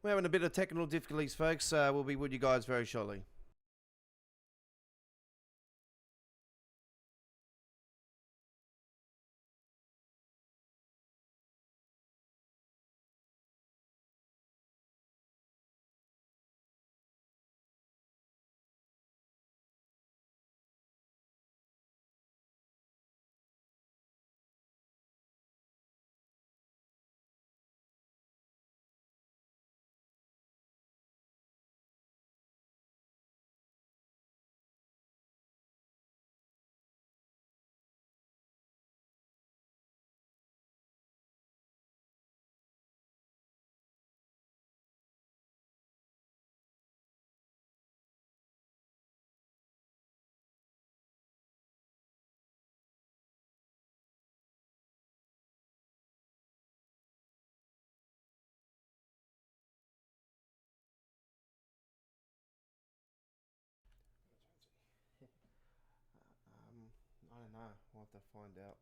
We're having a bit of technical difficulties, folks. We'll be with you guys very shortly. I don't know. We'll have to find out.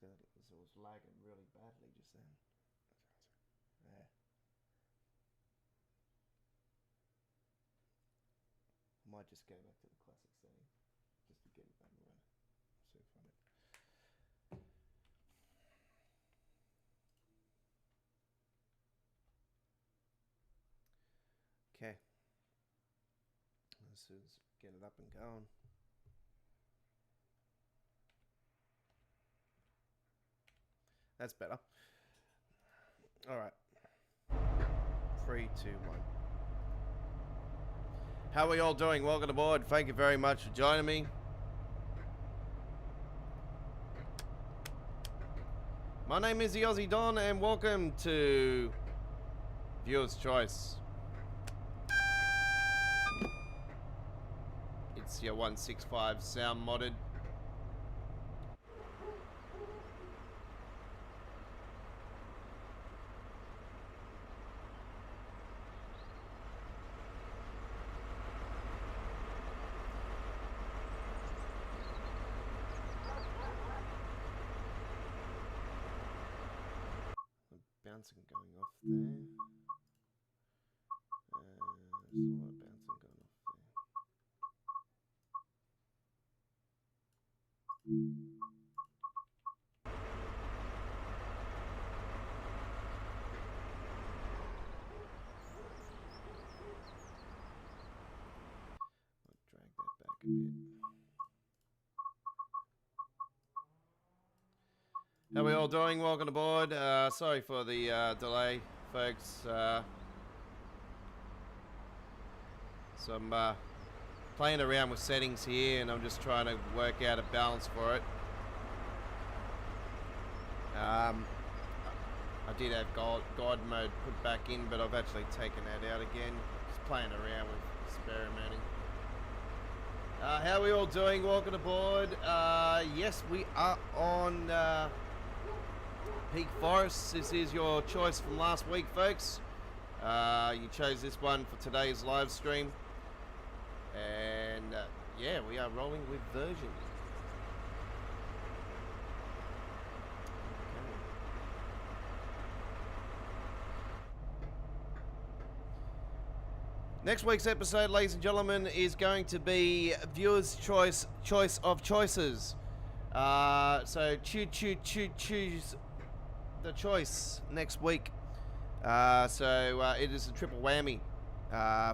It was lagging really badly just then. Yeah. Might just go back to the classic setting just to get it back around. See if I find it. Okay. Let's just get it up and going. That's better. All right. 3, 2, 1. How are we all doing? Welcome aboard. Thank you very much for joining me. My name is the Aussie Don, and welcome to Viewer's Choice. It's your 165 sound modded. Bouncing going off there. There's a lot of bouncing going off there. I'll drag that back a bit. How are we all doing? Welcome aboard. Sorry for the delay, folks. So I'm playing around with settings here, and I'm just trying to work out a balance for it. I did have God mode put back in, but I've actually taken that out again. Just playing around with experimenting. How are we all doing? Welcome aboard. Yes, we are on Peak Forest. This is your choice from last week, folks. You chose this one for today's live stream. And yeah, we are rolling with Virgin. Okay. Next week's episode, ladies and gentlemen, is going to be Viewer's Choice of Choices. So choose the choice next week. It is a triple whammy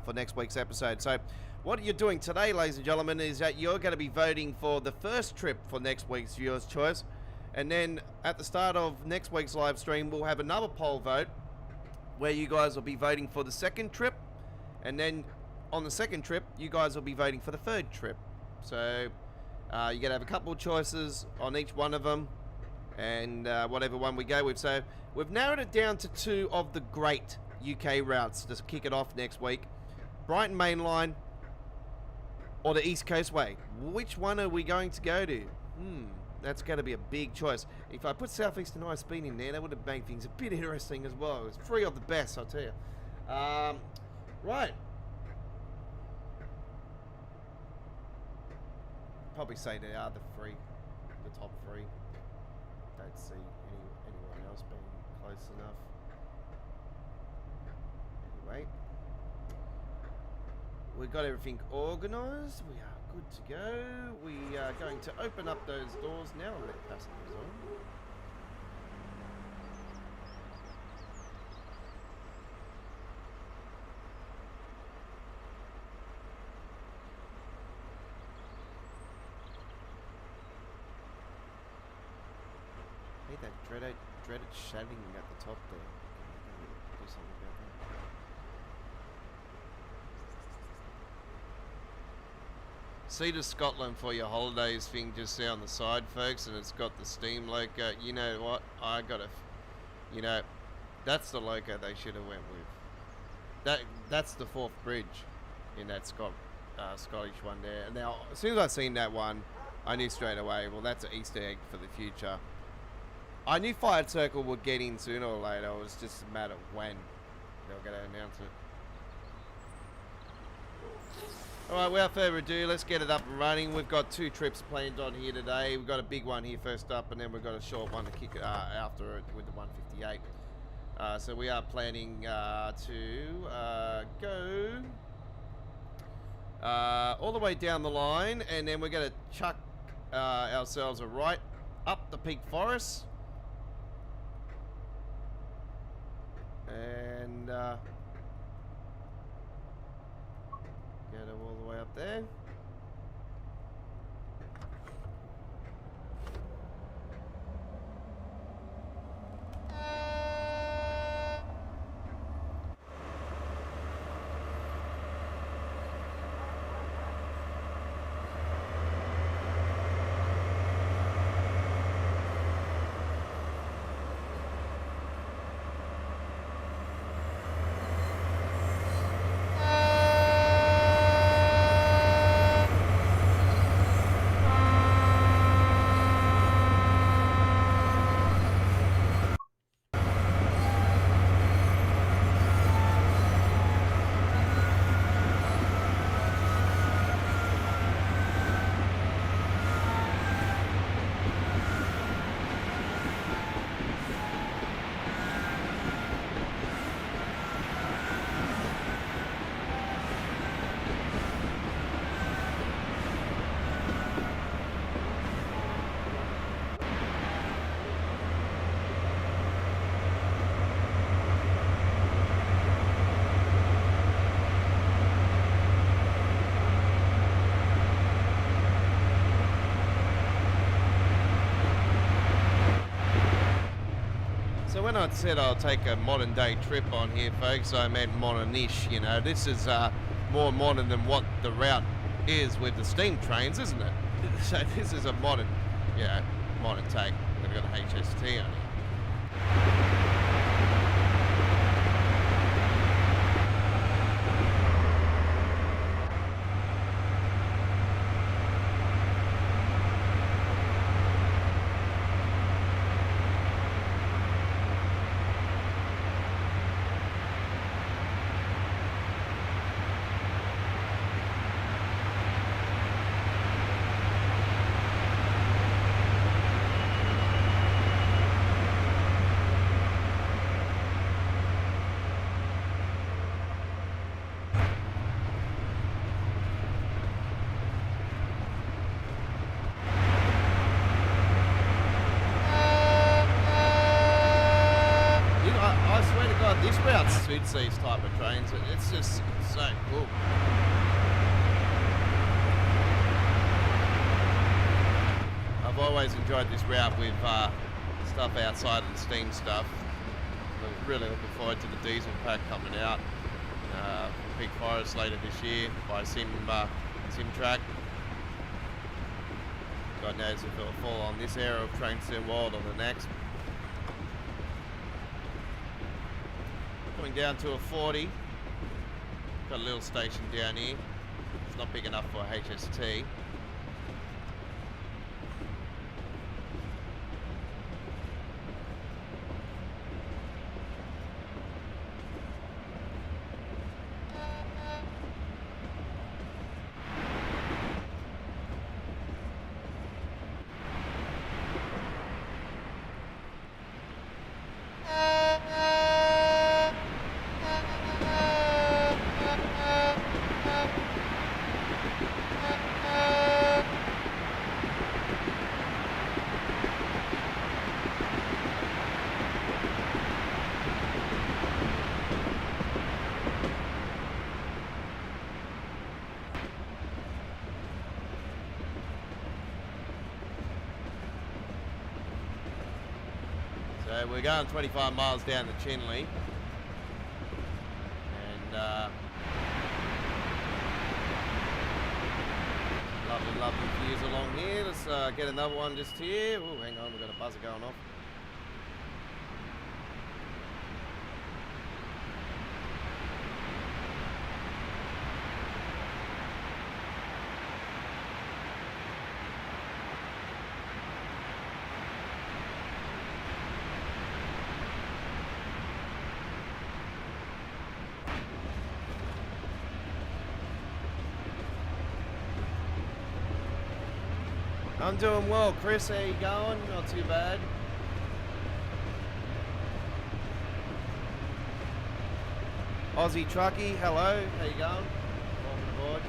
for next week's episode. So what you're doing today, ladies and gentlemen, is that you're going to be voting for the first trip for next week's Viewer's Choice. And then at the start of next week's live stream, we'll have another poll vote where you guys will be voting for the second trip. And then on the second trip, you guys will be voting for the third trip. So you're going to have a couple of choices on each one of them. And whatever one we go with. So we've narrowed it down to 2 of the great UK routes to kick it off next week. Brighton Main Line or the East Coast Way. Which one are we going to go to? That's going to be a big choice. If I put Southeastern High Speed in there, that would have made things a bit interesting as well. It's 3 of the best, I'll tell you. Right. Probably say they are the top 3. Don't see anyone else being close enough. We've got everything organised. We are good to go. We are going to open up those doors now and let passengers on. Hey, that dreaded shading at the top there. Do something about that. Sea to Scotland for your holidays thing just there on the side, folks, and it's got the steam loco. You know what? I gotta, you know, that's the loco they should have went with. That's the fourth bridge in that Scottish one there. Now, as soon as I seen that one, I knew straight away. Well, that's an Easter egg for the future. I knew Fire Circle would get in sooner or later. It was just a matter of when they were going to announce it. Alright, without further ado, let's get it up and running. We've got 2 trips planned on here today. We've got a big one here first up, and then we've got a short one to kick it after it with the 158. So we are planning to go all the way down the line, and then we're going to chuck ourselves a right up the Peak Forest. And get it all the way up there. When I said I'll take a modern day trip on here, folks, I meant modern-ish. You know, this is more modern than what the route is with the steam trains, isn't it? So this is a modern, yeah, modern take. We've got a HST on here. This route suits these type of trains. It's just so cool. I've always enjoyed this route with stuff outside of the steam stuff. I'm really looking forward to the diesel pack coming out from Peak Forest later this year by Simtrack. God knows if it'll fall on this era of Train Sim World or the next. Coming down to a 40. Got a little station down here. It's not big enough for a HST. So we're going 25 miles down to Chinley. And lovely views along here. Let's get another one just here. Oh, hang on, we've got a buzzer going off. I'm doing well, Chris. How you going? Not too bad. Aussie Truckie, hello. How you going? Welcome aboard.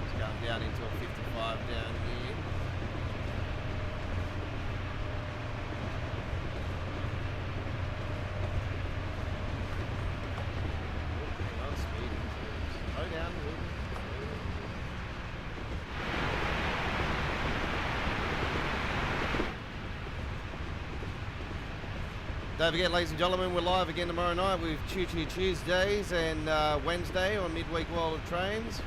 It's going down into a 55 down here. Don't forget, ladies and gentlemen, we're live again tomorrow night with Choo Choo Tuesdays and Wednesday on Midweek World of Trains.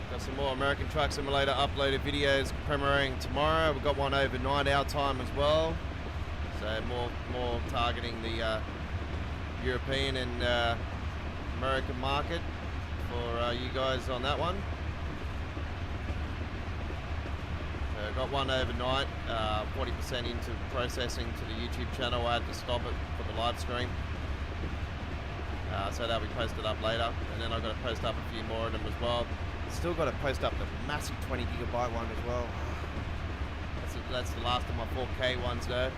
Got some more American Truck Simulator uploaded videos premiering tomorrow. We've got one overnight our time as well. So more targeting the European and American market for you guys on that one. So got one overnight, 40% into processing to the YouTube channel. I had to stop it for the live stream. So that'll be posted up later. And then I've got to post up a few more of them as well. Still got to post up the massive 20 gigabyte one as well. That's the last of my 4K ones though.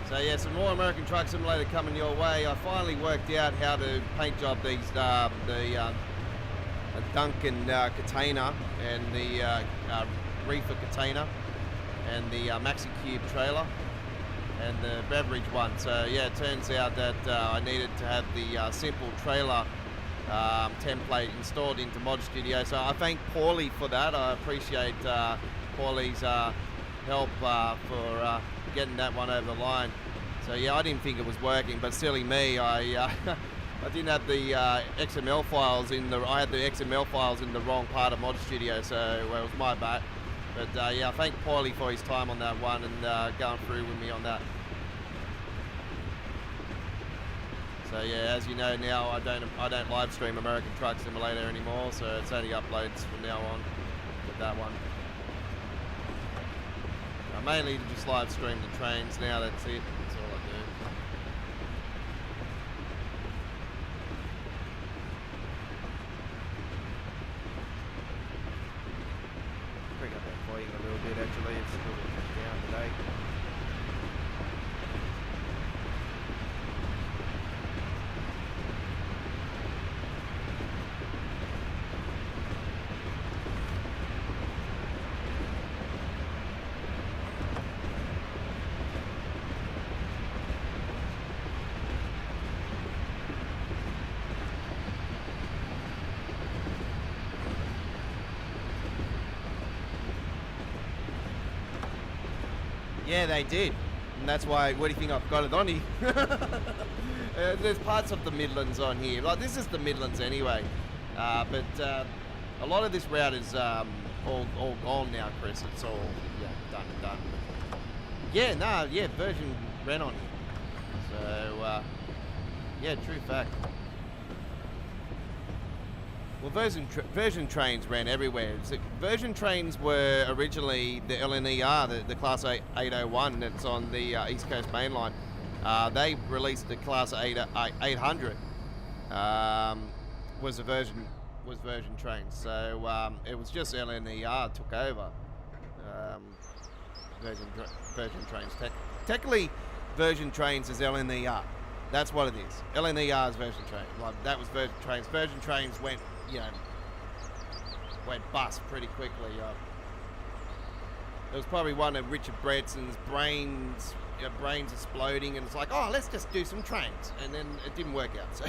So yeah, some more American Truck Simulator coming your way. I finally worked out how to paint job these the Duncan container and the reefer container and the Maxi Cube trailer and the beverage one. So yeah, it turns out that I needed to have the simple trailer template installed into Mod Studio. So I thank Paulie for that. I appreciate Paulie's help for getting that one over the line. So yeah, I didn't think it was working, but silly me, I didn't have the XML files in the. I had the XML files in the wrong part of Mod Studio, so well, it was my bad. But yeah, I thank Paulie for his time on that one and going through with me on that. So yeah, as you know now, I don't live stream American Truck Simulator anymore, so it's only uploads from now on with that one. I mainly just live stream the trains now. That's it. That's all I do. Bring up that volume a little bit. Actually, it's a little bit down today. Yeah, they did. And that's why, what do you think I've got it on here? There's parts of the Midlands on here. Like, this is the Midlands anyway. But a lot of this route is all gone now, Chris. It's all, yeah, done and done. Yeah, no, yeah, Virgin ran on here. So, yeah, true fact. Well, Virgin Trains ran everywhere. Virgin Trains were originally the LNER, the Class 801 that's on the East Coast Main Line. They released the Class 800, was Virgin Trains. So it was just LNER took over Virgin Trains. Technically, Virgin Trains is LNER. That's what it is. LNER's Virgin Trains. Like, that was Virgin Trains. Virgin Trains went, went bust pretty quickly. There was probably one of Richard Branson's brains exploding, and it's like, oh, let's just do some trains, and then it didn't work out. So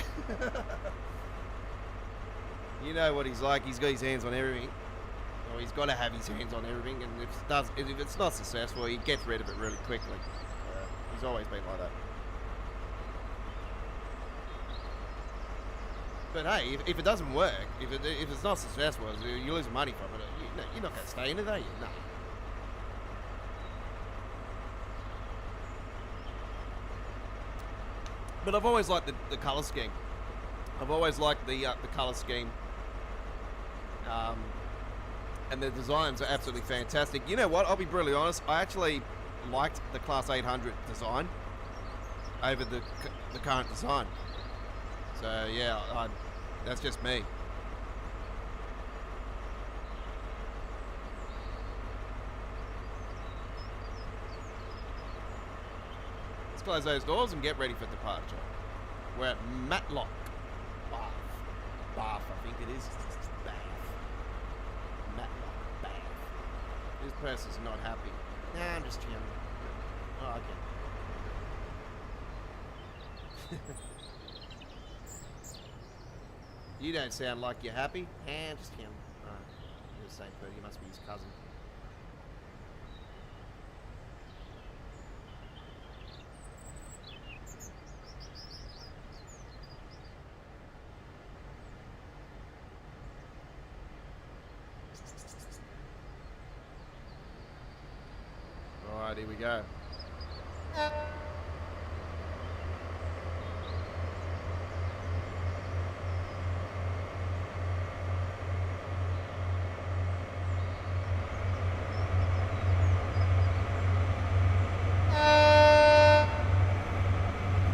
you know what he's like. He's got his hands on everything, or he's got to have his hands on everything, and if it's not successful, he gets rid of it really quickly. He's always been like that. But hey, if it doesn't work, if it's not successful, you're losing money from it. You're not going to stay in it, are you? No. But I've always liked the colour scheme. I've always liked the colour scheme. And the designs are absolutely fantastic. You know what? I'll be brutally honest. I actually liked the Class 800 design over the current design. So yeah, that's just me. Let's close those doors and get ready for departure. We're at Matlock, Bath, I think it is. Bath. Matlock, Bath. This person's not happy. Nah, I'm just chilling. Oh, okay. You don't sound like you're happy. Just him. Alright. You're the same person. You must be his cousin. Alright, here we go.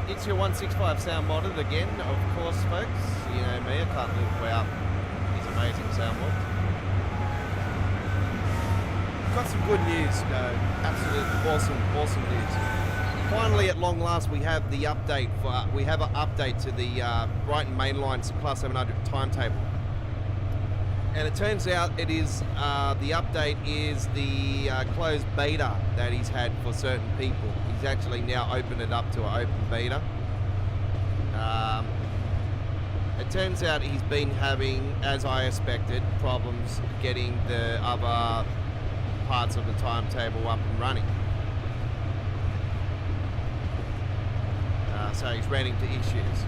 It's your 165 sound modded again, of course, folks. You know me, I can't live without these amazing sound mods. Got some good news, though. Absolutely awesome news. Finally, at long last, we have the update we have an update to the Brighton Mainline Class 700 timetable. And it turns out it is the update is the closed beta that he's had for certain people. He's actually now opened it up to an open beta. It turns out he's been having, as I expected, problems getting the other parts of the timetable up and running. So he's ran into issues.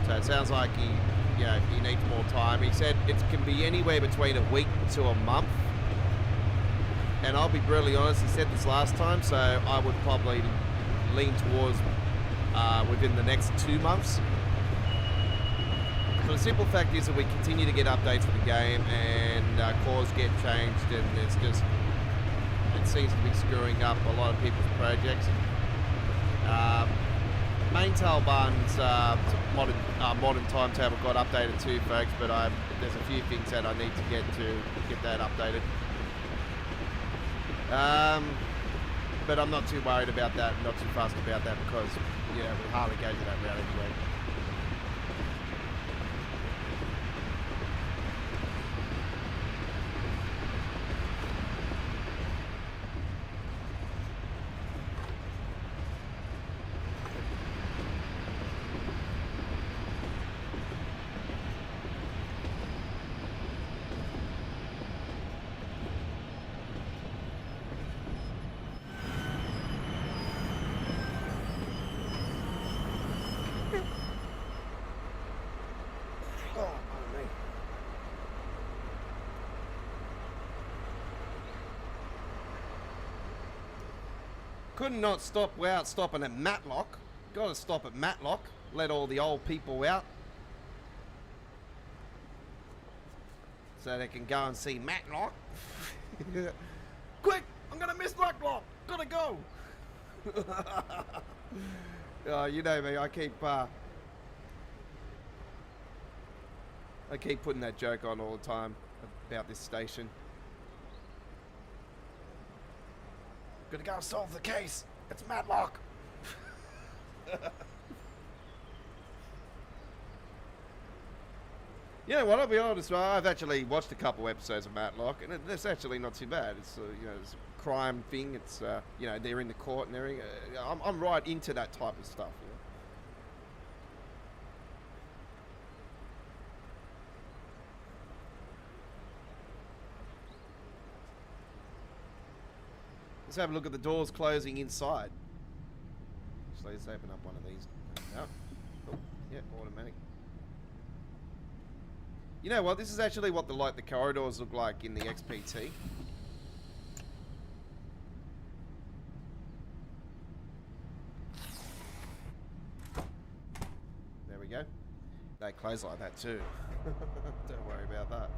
So it sounds like he needs more time. He said it can be anywhere between a week to a month. And I'll be brutally honest, he said this last time, so I would probably lean towards within the next 2 months. So the simple fact is that we continue to get updates for the game, and cores get changed, and it seems to be screwing up a lot of people's projects. Maintail Barn's modern timetable got updated too, folks, but there's a few things that I need to get that updated. But I'm not too worried about that, not too fussed about that, because we hardly go to that route anyway. Could not stop without stopping at Matlock. Got to stop at Matlock. Let all the old people out, so they can go and see Matlock. Quick! I'm gonna miss Matlock. Gotta go. Oh, you know me. I keep putting that joke on all the time about this station. Gonna go solve the case. It's Matlock. You know what? I'll be honest. I've actually watched a couple episodes of Matlock, and it's actually not too bad. It's you know, it's a crime thing. It's you know, they're in the court and everything. I'm right into that type of stuff. You know? Let's have a look at the doors closing inside. So let's open up one of these. Oh, yeah, automatic. You know what? This is actually what the corridors look like in the XPT. There we go. They close like that too. Don't worry about that.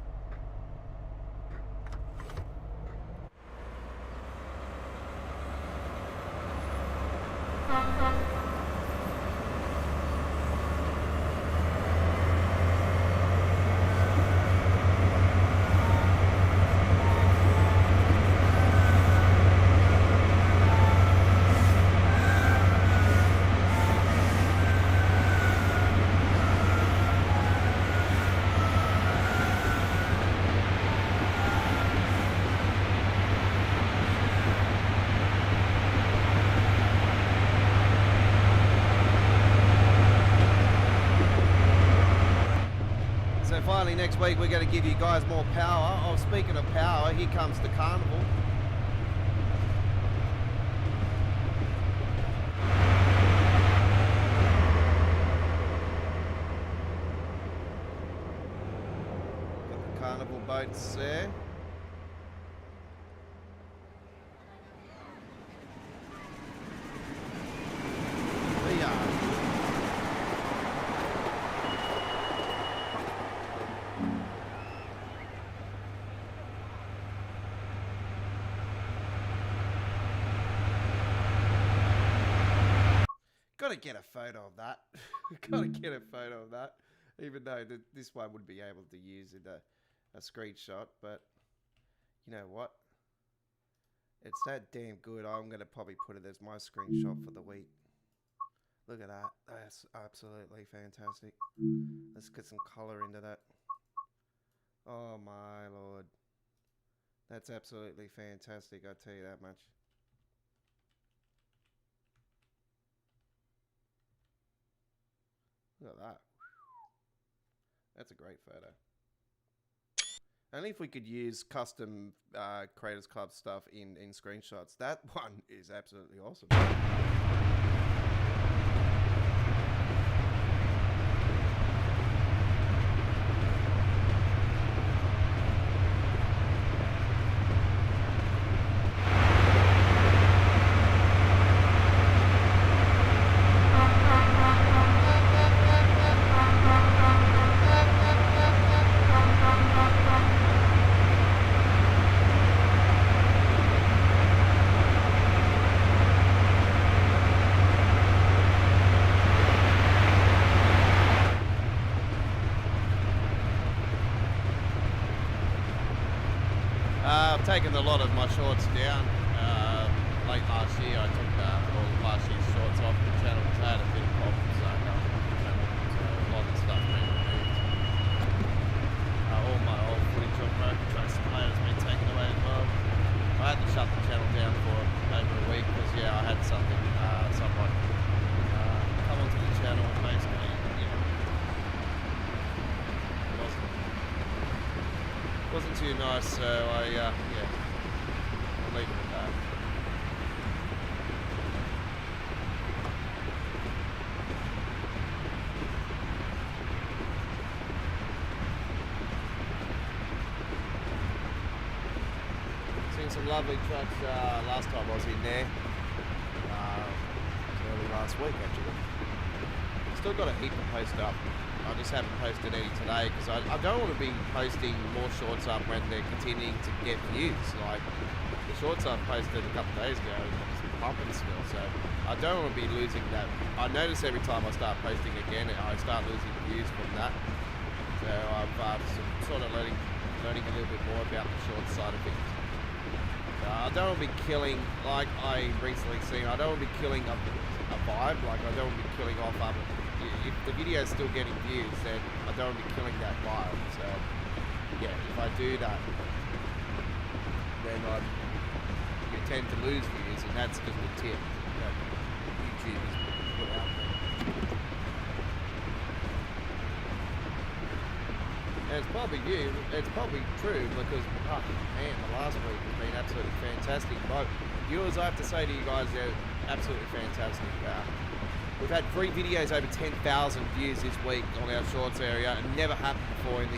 Finally, next week we're going to give you guys more power. Oh, speaking of power, here comes the carnival. Got the carnival boats there. We are. Gotta get a photo of that. Gotta get a photo of that. Even though this one would be able to use in a screenshot, but you know what? It's that damn good. I'm gonna probably put it as my screenshot for the week. Look at that. That's absolutely fantastic. Let's get some color into that. Oh my lord. That's absolutely fantastic, I'll tell you that much. Look at that. That's a great photo. Only if we could use custom Creators Club stuff in screenshots. That one is absolutely awesome. Taken a lot of my shorts down late last year. I took all of last year's shorts off the channel because I had a bit of problems. So a lot of stuff being removed. All my old footage of Road Truck Simulator has been taken away as well. I had to shut the channel down for over a week because yeah, I had something someone come onto the channel and basically wasn't too nice, so I yeah, I'll leave it at that. Seen some lovely trucks last time I was in there. Early last week actually. Still got a heap to post up. I just haven't posted any today because I don't want to be posting more shorts up when they're continuing to get views. Like the shorts I posted a couple of days ago is pumping still, so I don't want to be losing that. I notice every time I start posting again, I start losing views from that. So I'm sort of learning a little bit more about the short side of things. I don't want to be killing, like I recently seen, I don't want to be killing up a vibe. Like, I don't want to be killing off if the video's still getting views, then I don't want to be killing that vibe. So yeah, if I do that, then you tend to lose views, and that's just a tip that YouTube has put out there. And it's probably true because, oh man, the last week has been absolutely fantastic. But viewers, I have to say to you guys, they're absolutely fantastic. We've had 3 videos over 10,000 views this week on our shorts area, and never happened before in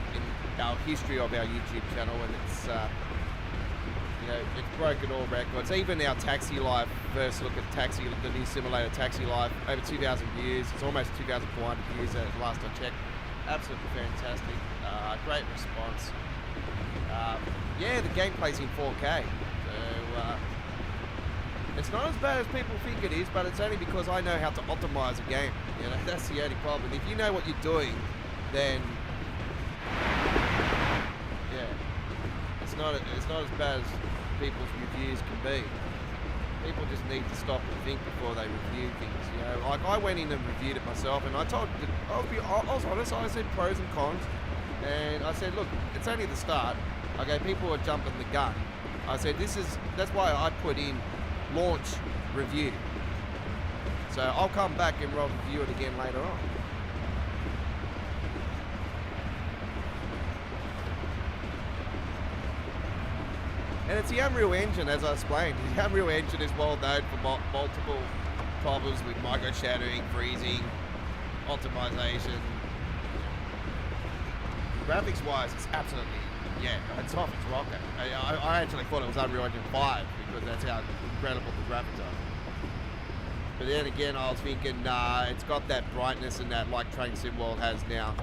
our history of our YouTube channel. And it's, it's broken all records. Even our Taxi Life, first look at Taxi, the new simulator Taxi Life, over 2,000 views. It's almost 2,400 views at last I checked. Absolutely fantastic. Great response. Yeah, the gameplay's in 4K. So it's not as bad as people think it is, but it's only because I know how to optimize a game. You know, that's the only problem. If you know what you're doing, then yeah, it's not as bad as people's reviews can be. People just need to stop and think before they review things. You know, like I went in and reviewed it myself, and I was honest. I said pros and cons, and I said, look, it's only the start. Okay, people are jumping the gun. I said that's why I put in launch review. So I'll come back and review it again later on. And it's the Unreal Engine, as I explained. The Unreal Engine is well known for multiple problems with micro-shadowing, freezing, optimization. Graphics-wise, it's absolutely, yeah, it's off its rocket. I actually thought it was Unreal Engine 5 because that's how incredible the graphics are. But then again, I was thinking, it's got that brightness and that like Train Sim World has now.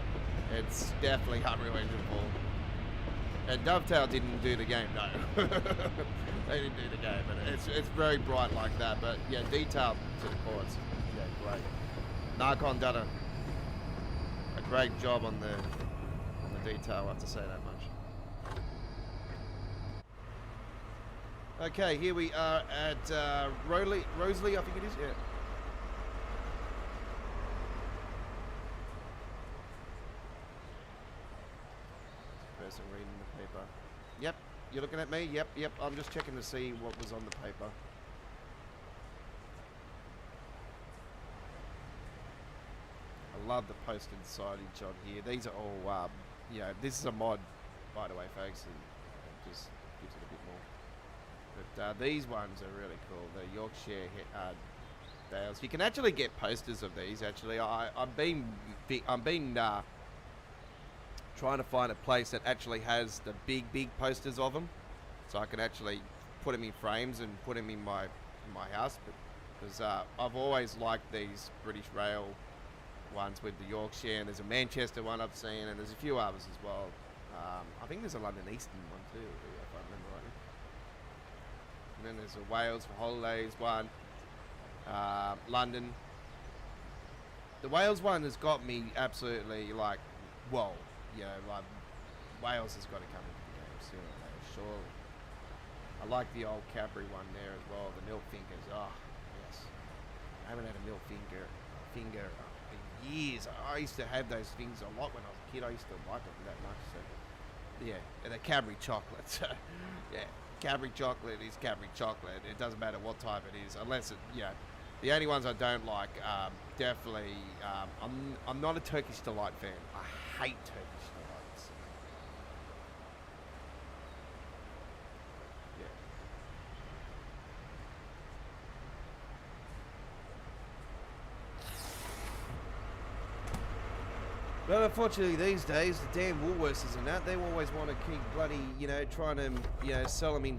It's definitely Unreal Engine 4. And Dovetail didn't do the game, no. They didn't do the game, but it's very bright like that. But yeah, detailed to the chords. Yeah, great. Narcon done a great job on the detail, I have to say that much. Okay, here we are at Rosalie, I think it is, yeah. Person reading the paper. Yep, you're looking at me? Yep, I'm just checking to see what was on the paper. I love the posted signage on here. These are all, this is a mod, by the way, folks, and it just gives it a bit more. But these ones are really cool. The Yorkshire Dales. You can actually get posters of these. Actually, I've been trying to find a place that actually has the big posters of them, so I can actually put them in frames and put them in my house. Because I've always liked these British Rail ones with the Yorkshire, and there's a Manchester one I've seen, and there's a few others as well. I think there's a London Eastern one too, if I remember rightly. And then there's a Wales for Holidays one. London. The Wales one has got me absolutely like, whoa. Like Wales has got to come into the game sooner or later, surely. I like the old Cadbury one there as well, the milk fingers. Oh, yes. I haven't had a milk finger in years. I used to have those things a lot when I was a kid. I used to like them that much. So, yeah, and the Cadbury chocolate. So, yeah, Cadbury chocolate is Cadbury chocolate. It doesn't matter what type it is, unless it, the only ones I don't like, definitely, I'm not a Turkish Delight fan. I hate Turkish Delights. Yeah. But unfortunately these days, the damn Woolworths and that, they always want to keep bloody, trying to, sell them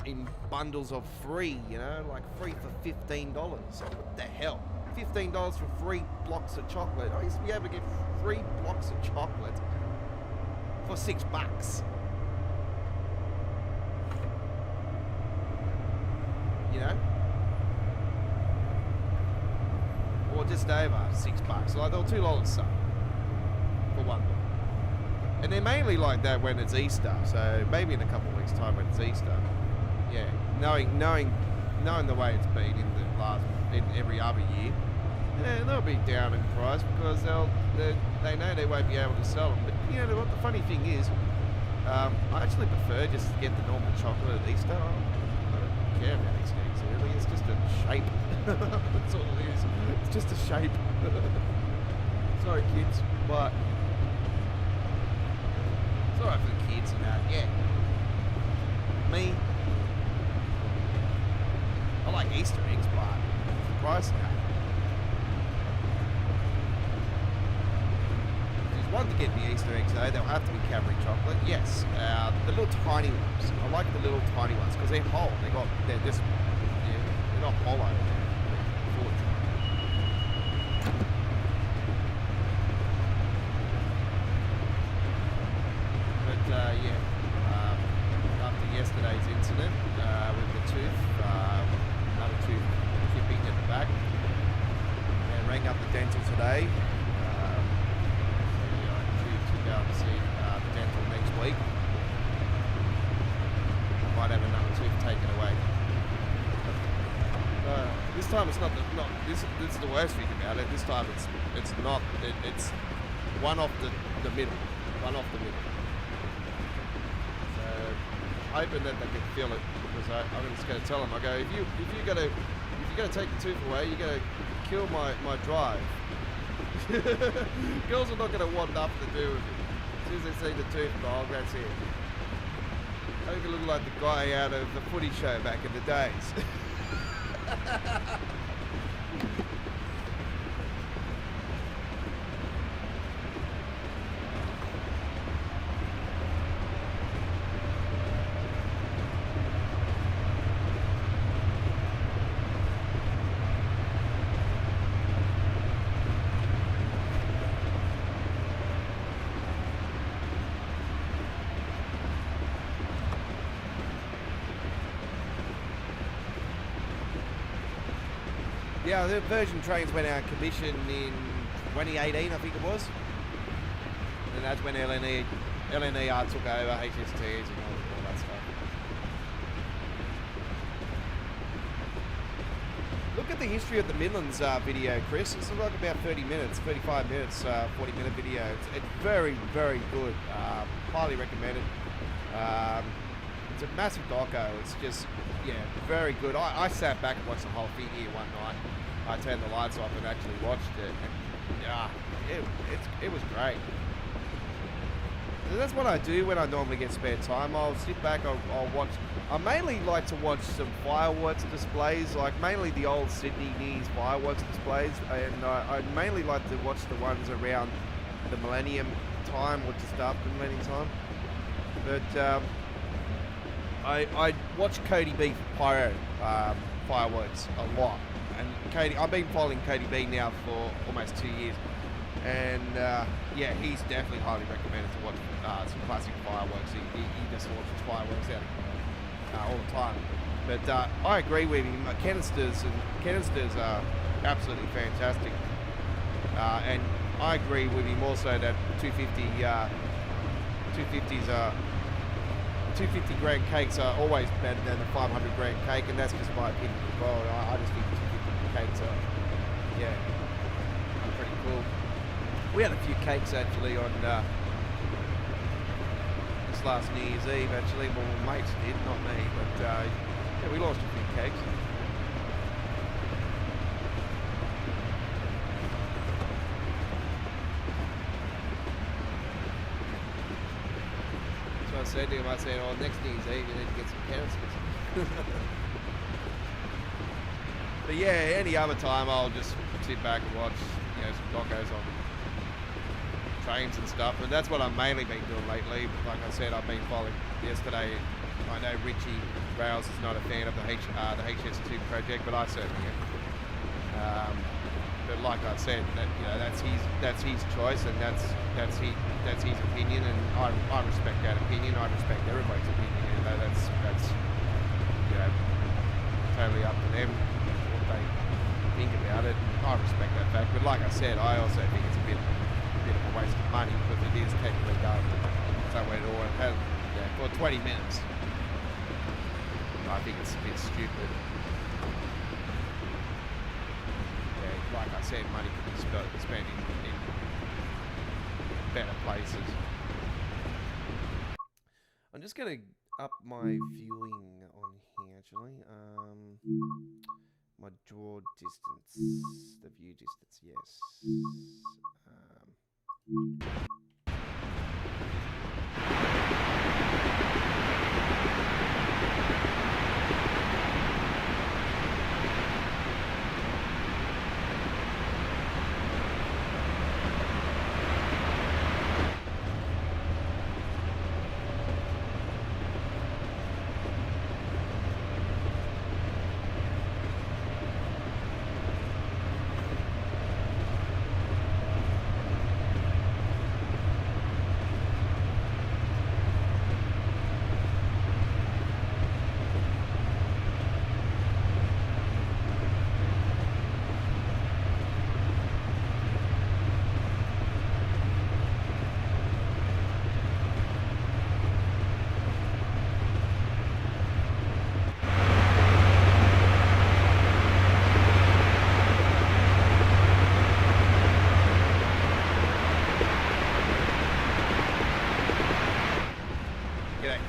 in bundles of free, like free for $15. What the hell? $15 for 3 blocks of chocolate. I used to be able to get 3 blocks of chocolate for $6. Or just over $6. Like they're $2 some for 1 block. And they're mainly like that when it's Easter. So maybe in a couple of weeks' time when it's Easter. Yeah, knowing knowing the way it's been in every other year, yeah, they'll be down in price because they know they won't be able to sell them. But you know what? The funny thing is, I actually prefer just to get the normal chocolate at Easter. I don't care about Easter eggs really. It's just a shape. That's all it is. It's just a shape. Sorry, kids, but it's alright for the kids and that. Yeah. Me, I like Easter eggs, but the price now. If you want to get the Easter eggs though, they'll have to be Cadbury chocolate. Yes, the little tiny ones. I like the little tiny ones because they're whole. They're just, yeah, they're not hollow. They're full of chocolate. After yesterday's incident with the tooth, another tooth chipping at the back, and rang up the dental today. I'm due to go and see the dental next week. Might have another tooth taken away. This time it's not this is the worst thing about it. This time it's not. It's one off the middle. One off the middle. Hoping that they can feel it, because I'm just going to tell them. I go, if you're going to take the tooth away, you're going to kill my drive. Girls are not going to want nothing to do with it. As soon as they see the tooth, oh, that's it. I think I look like the guy out of the footy show back in the days. Yeah, the Virgin Trains went out of commission in 2018, I think it was. And that's when LNER took over, HSTs and all that stuff. Look at the history of the Midlands video, Chris. This is like about 30 minutes, 35 minutes, 40-minute video. It's very, very good. Highly recommended. It's a massive doco. It's just, yeah, very good. I sat back and watched the whole thing here one night. I turned the lights off and actually watched it, and yeah, it was great. So that's what I do when I normally get spare time. I'll sit back, I'll watch. I mainly like to watch some fireworks displays, like mainly the old Sydney News fireworks displays, and I mainly like to watch the ones around the Millennium time, or just after the Millennium time. But I watch Cody B Pyro fireworks a lot. And I've been following Cody B now for almost 2 years, and yeah, he's definitely highly recommended to watch some classic fireworks. He just watches fireworks out all the time. But I agree with him. Canisters are absolutely fantastic, and I agree with him also that 250 gram cakes are always better than a 500 gram cake, and that's just my opinion as well. I just think 250 cakes are, yeah, pretty cool. We had a few cakes actually on this last New Year's Eve actually. Well, my mates did, not me, but yeah, we lost a few cakes. So I said to him, oh, next New Year's Eve you need to get some canisters. But yeah, any other time I'll just sit back and watch, you know, some docos on trains and stuff. And that's what I've mainly been doing lately. Like I said, I've been following yesterday. I know Richie Rails is not a fan of the HS2 project, but I certainly am. But like I said, that, you know, that's his choice, and that's his opinion, and I respect that opinion. I respect everybody's opinion. You know, that's you know, totally up to them. They think about it, and I respect that fact. But like I said, I also think it's a bit of a waste of money, because it is technically going somewhere to all. For 20 minutes, I think it's a bit stupid. Yeah, like I said, money can be spent in better places. I'm just going to up my viewing on here, actually. My draw distance, the view distance, yes.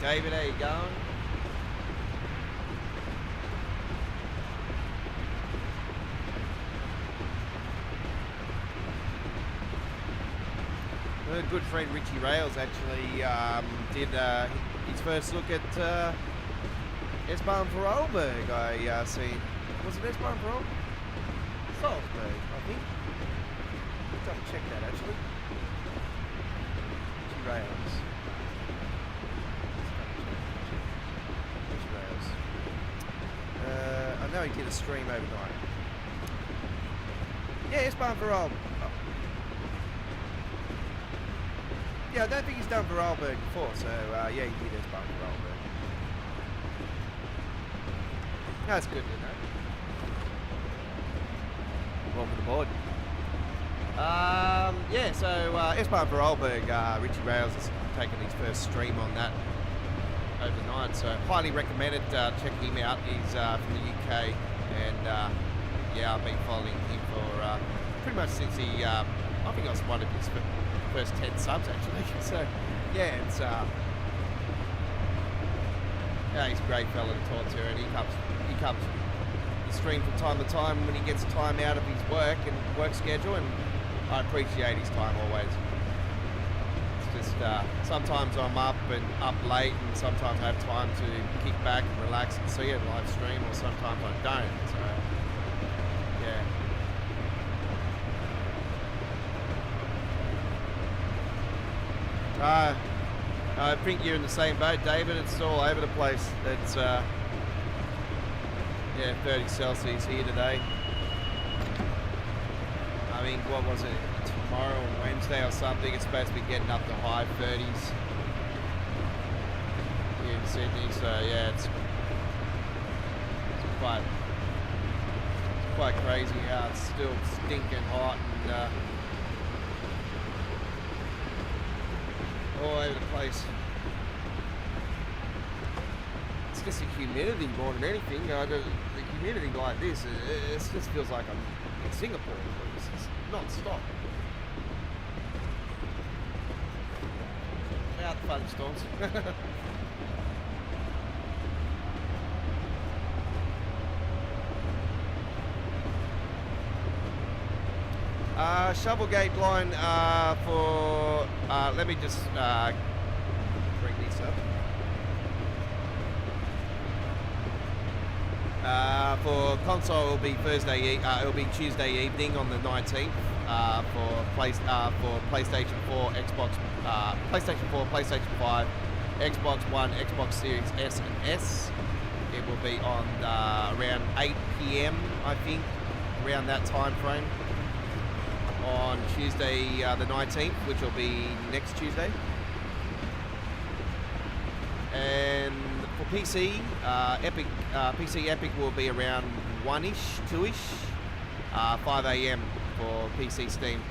David, how you going? A good friend Richie Rails actually did his first look at S-Bahn for Oldberg. I seen. Was it S-Bahn for Oldberg? Salzburg, I think. Let's double check that actually. Richie Rails. I know he did a stream overnight. Yeah, S-Bahn for Oldberg. Oh. Yeah, I don't think he's done for Oldberg before, so yeah, he did S-Bahn for Oldberg. That's good to know. Welcome aboard. Yeah, so S-Bahn for Oldberg, Richie Rails has taken his first stream on that overnight, so highly recommended. Check him out. He's from the UK, and yeah, I've been following him for pretty much since he I think I was one of his first 10 subs actually. So yeah, it's yeah, he's a great fella to talk to, and he comes to stream from time to time when he gets time out of his work and work schedule, and I appreciate his time always. Just sometimes I'm up late, and sometimes I have time to kick back and relax and see a live stream, or sometimes I don't. So yeah. I think you're in the same boat, David. It's all over the place. It's yeah, 30 Celsius here today. I mean, what was it? Tomorrow or Wednesday or something, it's supposed to be getting up to high 30s here in Sydney, so yeah, it's quite crazy how it's still stinking hot and all over the place. It's just the humidity more than anything. The humidity like this, it just feels like I'm in Singapore. It's non-stop. Out the thunderstorms. Shovelgate line for let me just bring this up. For console, it'll be it'll be Tuesday evening on the 19th. For PlayStation 4, Xbox, PlayStation 4, PlayStation 5, Xbox One, Xbox Series S and S. It will be on around 8 PM, I think, around that time frame. On Tuesday the 19th, which will be next Tuesday. And for PC, PC Epic will be around 1-ish, 2-ish, 5 AM for PC Steam.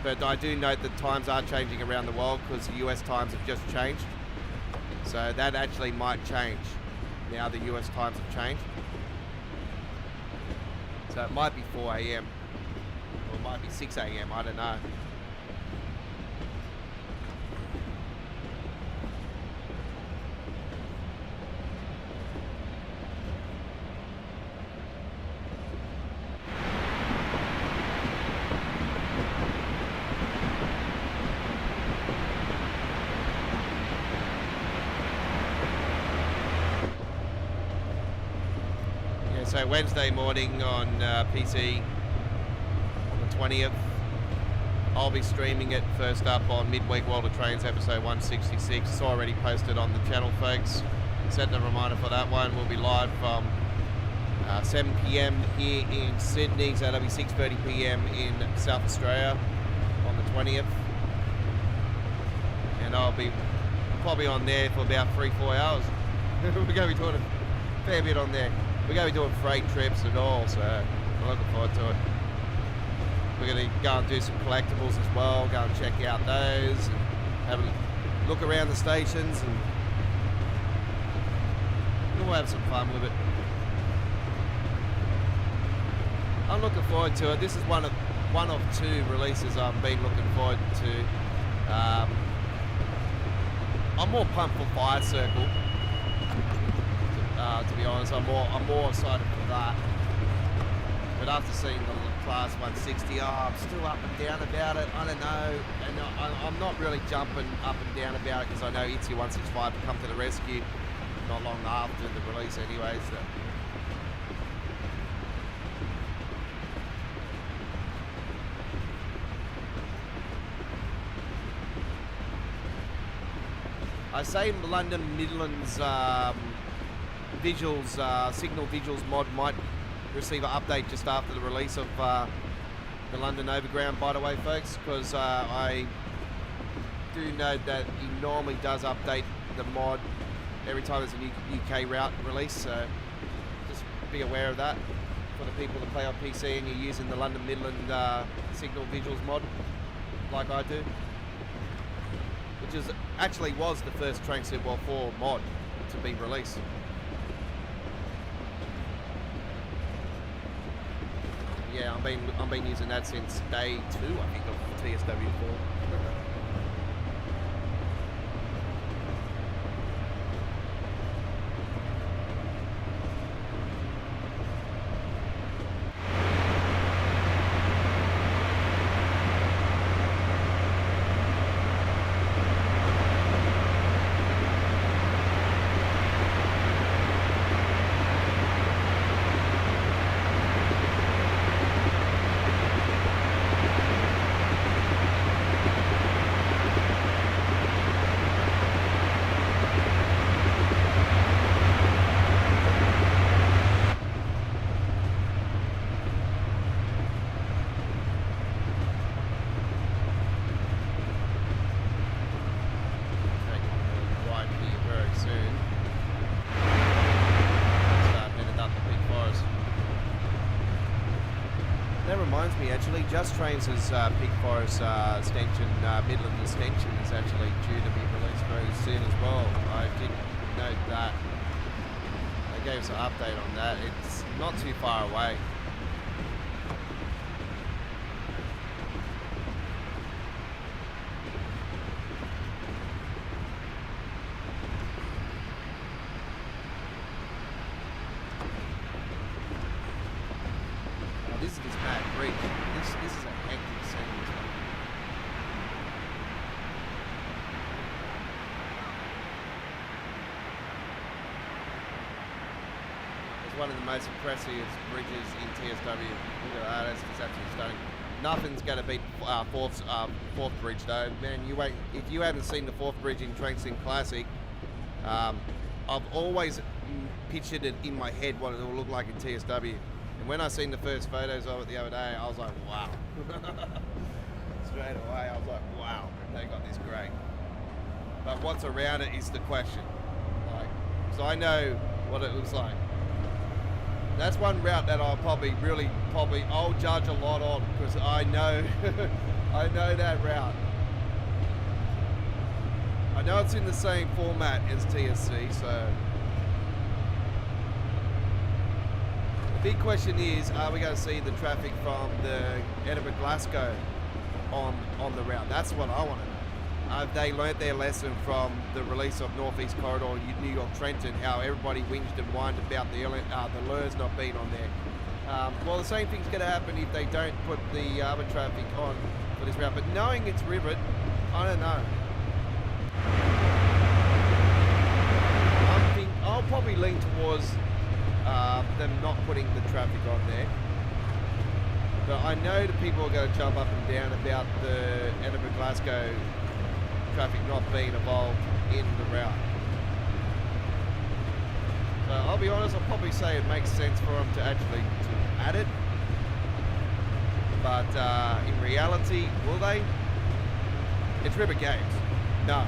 But I do note that times are changing around the world because the US times have just changed. So that actually might change now the US times have changed. So it might be 4 a.m. or it might be 6 a.m. I don't know. So Wednesday morning on PC on the 20th, I'll be streaming it first up on Midweek World of Trains episode 166. It's already posted on the channel, folks. Set the reminder for that one. We'll be live from 7 p.m. here in Sydney, so that'll be 6:30 p.m. in South Australia on the 20th. And I'll be probably on there for about 3-4 hours. We're going to be doing a fair bit on there. We're going to be doing freight trips and all, so I'm looking forward to it. We're going to go and do some collectibles as well, go and check out those, and have a look around the stations, and we'll have some fun with it. I'm looking forward to it. This is one of two releases I've been looking forward to. I'm more pumped for Fire Circle. To be honest, I'm more excited for that. But after seeing the Class 160, I'm still up and down about it. I don't know, and I'm not really jumping up and down about it because I know ITSY 165 will come to the rescue not long after the release anyway. So. I say London Midlands visuals, signal visuals mod might receive an update just after the release of the London Overground, by the way, folks, because I do know that he normally does update the mod every time there's a new UK route release, so just be aware of that for the people that play on PC and you're using the London Midland signal visuals mod like I do, which is actually was the first Train Sim World 4 mod to be released. Yeah, I've been using that since day 2, I think, of TSW4. Actually, Just Trains' Peak Forest extension, Midland extension, is actually due to be released very soon as well. I did note that. They gave us an update on that. It's not too far away. This is this mad bridge. This is a hectic scene. It's one of the most impressive bridges in TSW. Look at that, it's just absolutely stunning. Nothing's going to beat fourth bridge though. Man, you wait. If you haven't seen the fourth bridge in Train Sim Classic, I've always pictured it in my head what it will look like in TSW. And when I seen the first photos of it the other day, I was like, wow. Straight away, I was like, wow, they got this great. But what's around it is the question. Like, so I know what it looks like. That's one route that I'll I'll judge a lot on because I know, I know that route. I know it's in the same format as TSC, so. big question is, are we going to see the traffic from the Edinburgh Glasgow on the route? That's what I want to know. Have they learnt their lesson from the release of Northeast Corridor, New York Trenton, how everybody whinged and whined about the lures not being on there? Well, the same thing's going to happen if they don't put the other traffic on for this route. But knowing it's Rivet, I don't know. I'll probably lean towards them not putting the traffic on there. But I know the people are going to jump up and down about the Edinburgh Glasgow traffic not being involved in the route. So I'll be honest, I'll probably say it makes sense for them to actually add it. But in reality, will they? It's Rivet Games. No.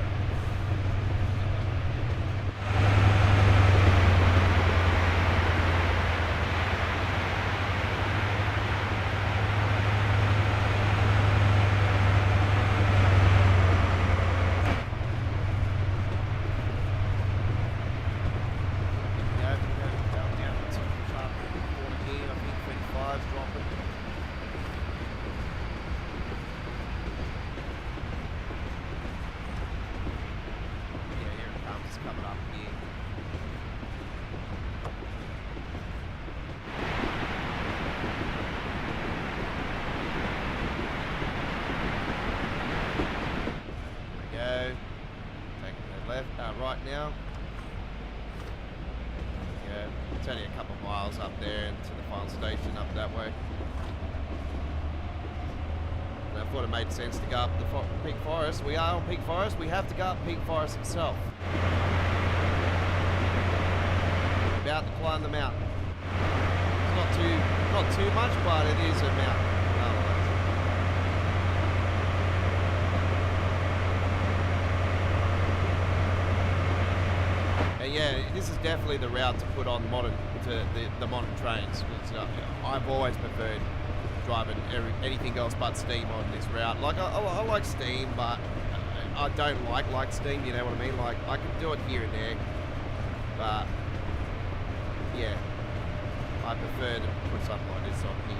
Right now. Yeah, it's only a couple of miles up there and to the final station up that way. And I thought it made sense to go up the Peak Forest. We are on Peak Forest. We have to go up Peak Forest itself. About to climb the mountain. It's not too much, but it is a mountain. Yeah, this is definitely the route to put on the modern trains. I've always preferred driving anything else but steam on this route. Like I like steam, but I don't like steam. You know what I mean? Like I can do it here and there, but yeah, I prefer to put something like this on here.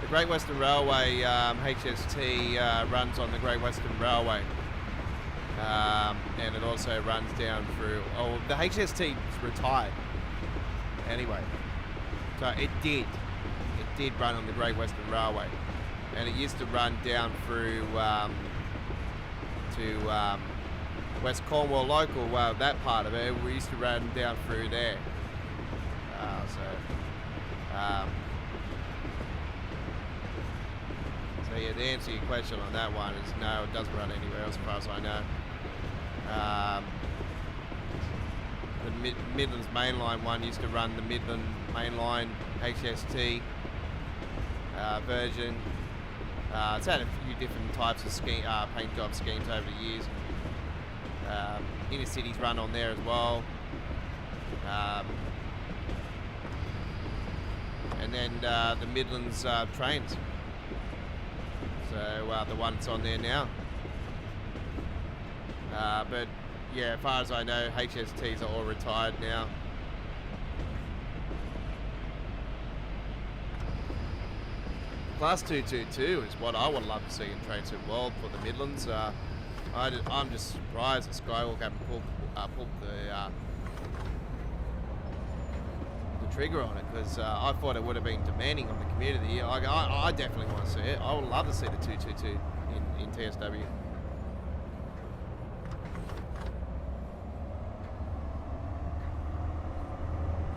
Great Western Railway HST runs on the Great Western Railway, and it also runs down through. Oh, the HST is retired anyway, So it did run on the Great Western Railway, and it used to run down through to West Cornwall Local. Well, that part of it, we used to run down through there. So yeah, to answer your question on that one is no, it doesn't run anywhere else as far as I know. The Midlands Mainline one used to run the Midland Mainline, HST, Virgin. It's had a few different types of paint job schemes over the years. Inner cities run on there as well. And then the Midlands trains. So the one that's on there now. But yeah, as far as I know, HSTs are all retired now. Class 222 is what I would love to see in Train Sim World for the Midlands. I'm just surprised that Skywalk haven't pulled the trigger on it, because I thought it would have been demanding on the community. I definitely want to see it. I would love to see the 222 in TSW.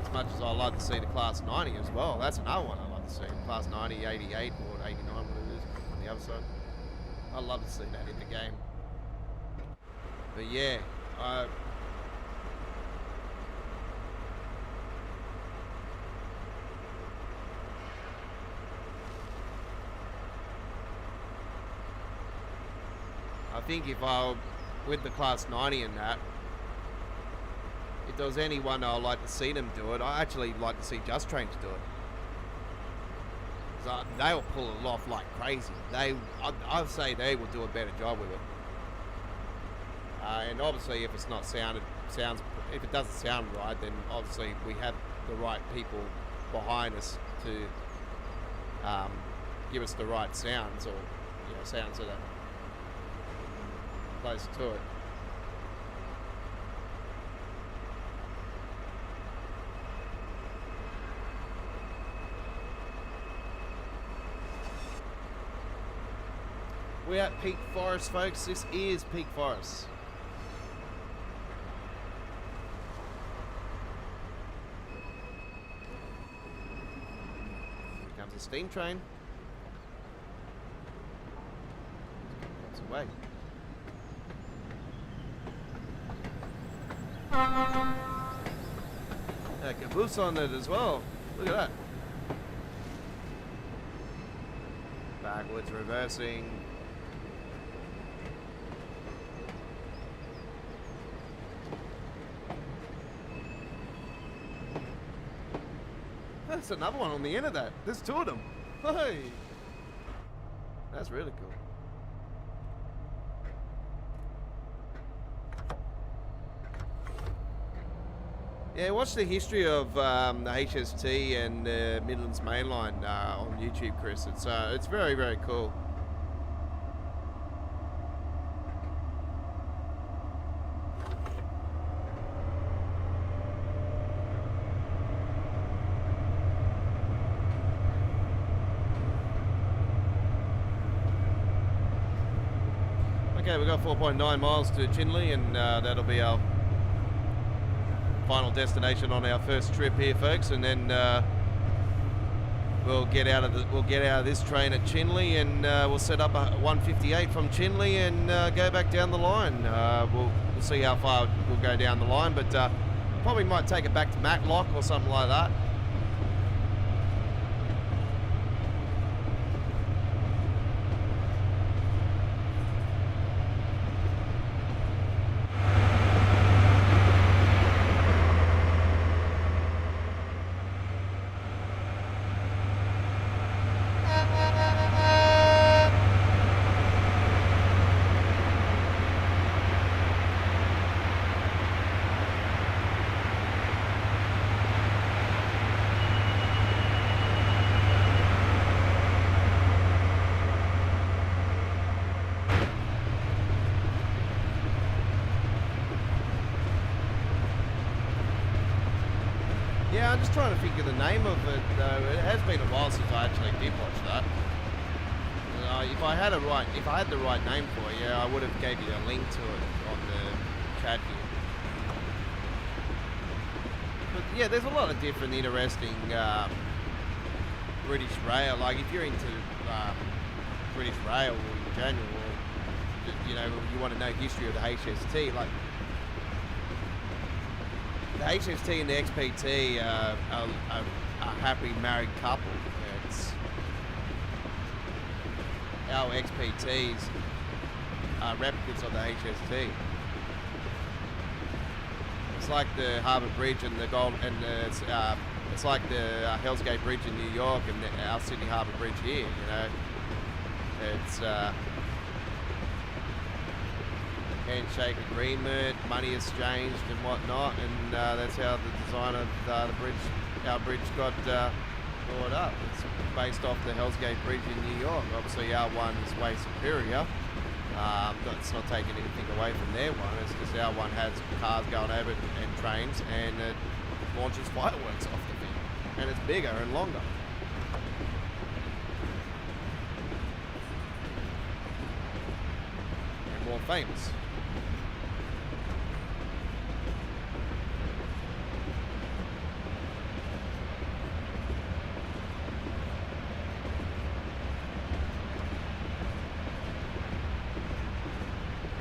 As much as I like to see the Class 90 as well. That's another one I love to see. Class 90, 88 or 89, whatever it is on the other side. I'd love to see that in the game. But yeah, I think if I, with the Class 90 and that, if there was anyone I'd like to see them do it, I actually like to see Just Trains do it. Because they will pull it off like crazy. I'd say they will do a better job with it. And obviously, if it's not if it doesn't sound right, then obviously we have the right people behind us to give us the right sounds, or sounds that are close to it. We're at Peak Forest, folks. This is Peak Forest. Here comes a steam train. It's away. Caboose on it as well. Look at that. Backwards, reversing. That's another one on the end of that. There's two of them. Hey, that's really cool. Yeah, watch the history of the HST and Midlands Mainline on YouTube, Chris. It's very, very cool. Okay, we've got 4.9 miles to Chinley, and that'll be our final destination on our first trip here, folks. And then we'll get out of this train at Chinley, and we'll set up a 158 from Chinley and go back down the line. We'll see how far we'll go down the line, but probably might take it back to Matlock or something like that. I'm just trying to think of the name of it, though. It has been a while since I actually did watch that. If I had the right name for it, yeah, I would have gave you a link to it on the chat here. But yeah, there's a lot of different interesting British rail. Like if you're into British rail in general, or, you know, you want to know history of the HST, like the HST and the XPT are a happy married couple. It's our XPTs are replicas of the HST. It's like the Harbour Bridge and the it's like the Hell's Gate Bridge in New York and our Sydney Harbour Bridge here. You know, it's handshake agreement, money exchanged and whatnot, and that's how the design of our bridge got brought up. It's based off the Hell's Gate Bridge in New York. Obviously our one is way superior. It's not taking anything away from their one, it's just our one has cars going over it and trains, and it launches fireworks off the thing, and it's bigger and longer. And more famous.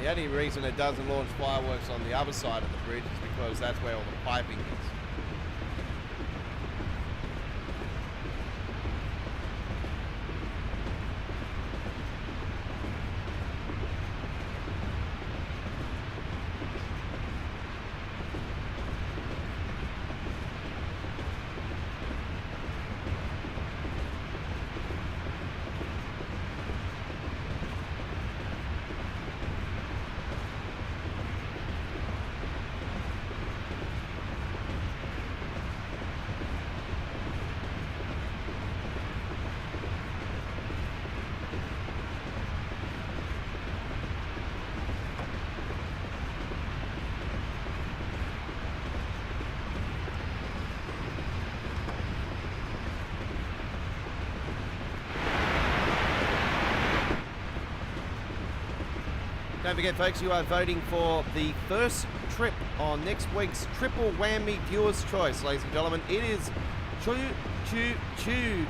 The only reason it doesn't launch fireworks on the other side of the bridge is because that's where all the piping is. Don't forget, folks, you are voting for the first trip on next week's Triple Whammy Viewer's Choice, ladies and gentlemen. It is choo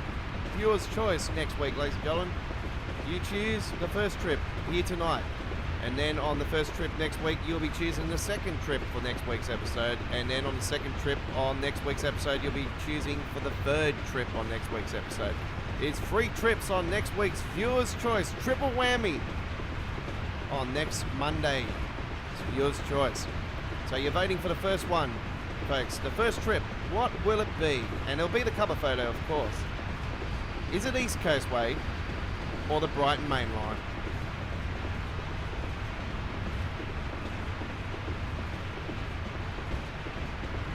Viewer's Choice next week, ladies and gentlemen. You choose the first trip here tonight, and then on the first trip next week, you'll be choosing the second trip for next week's episode, and then on the second trip on next week's episode, you'll be choosing for the third trip on next week's episode. It's free trips on next week's Viewer's Choice Triple Whammy on next Monday. It's Viewer's Choice. So you're voting for the first one, folks. The first trip, what will it be? And it'll be the cover photo, of course. Is it East Coast Way or the Brighton Main Line?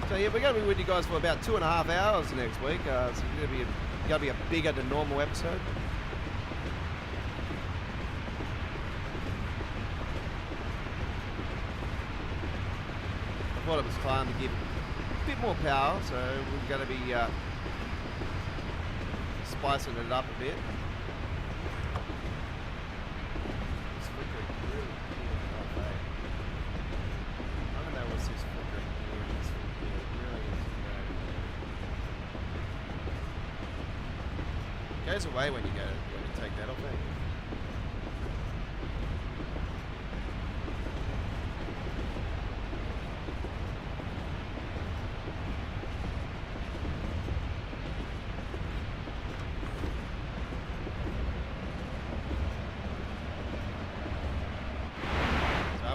So yeah, we're going to be with you guys for about 2.5 hours next week. So it's going to be a bigger than normal episode. I thought it was time to give a bit more power, so we're going to be spicing it up a bit. It's flickering really cool, I don't know what's this flickering here. It really is. It goes away when you take that off, eh?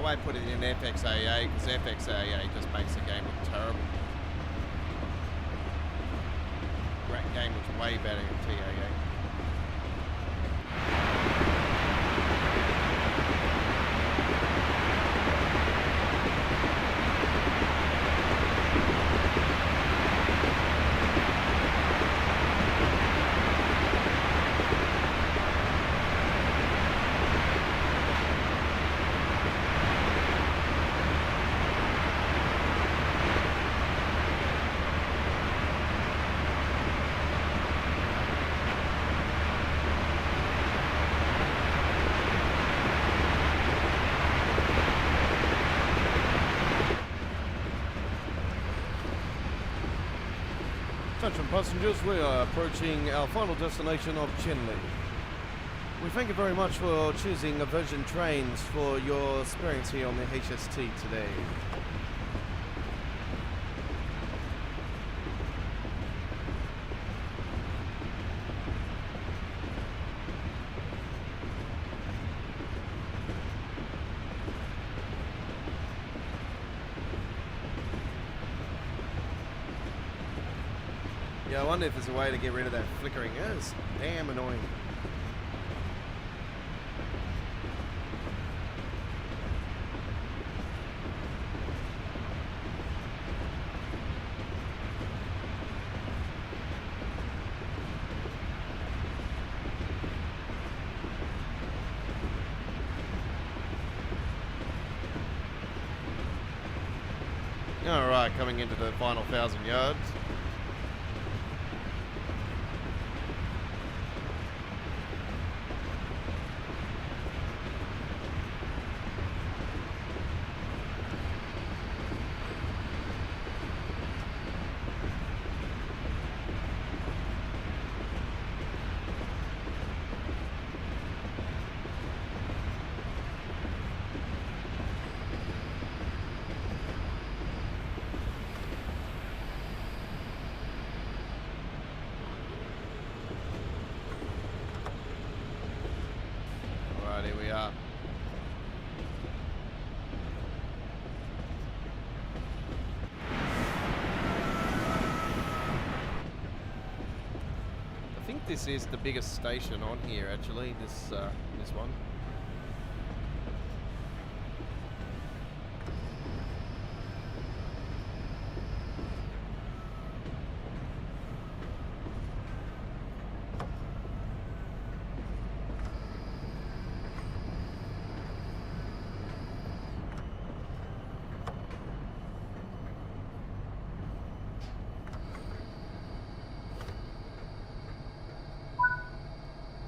I put it in FXAA because FXAA just makes the game look terrible. That game was way better in TAA. Attention passengers, we are approaching our final destination of Chinley. We thank you very much for choosing Virgin Trains for your experience here on the HST today. Yeah, I wonder if there's a way to get rid of that flickering. It's damn annoying. Alright, coming into the final 1,000 yards. Here we are. I think this is the biggest station on here, actually. This one.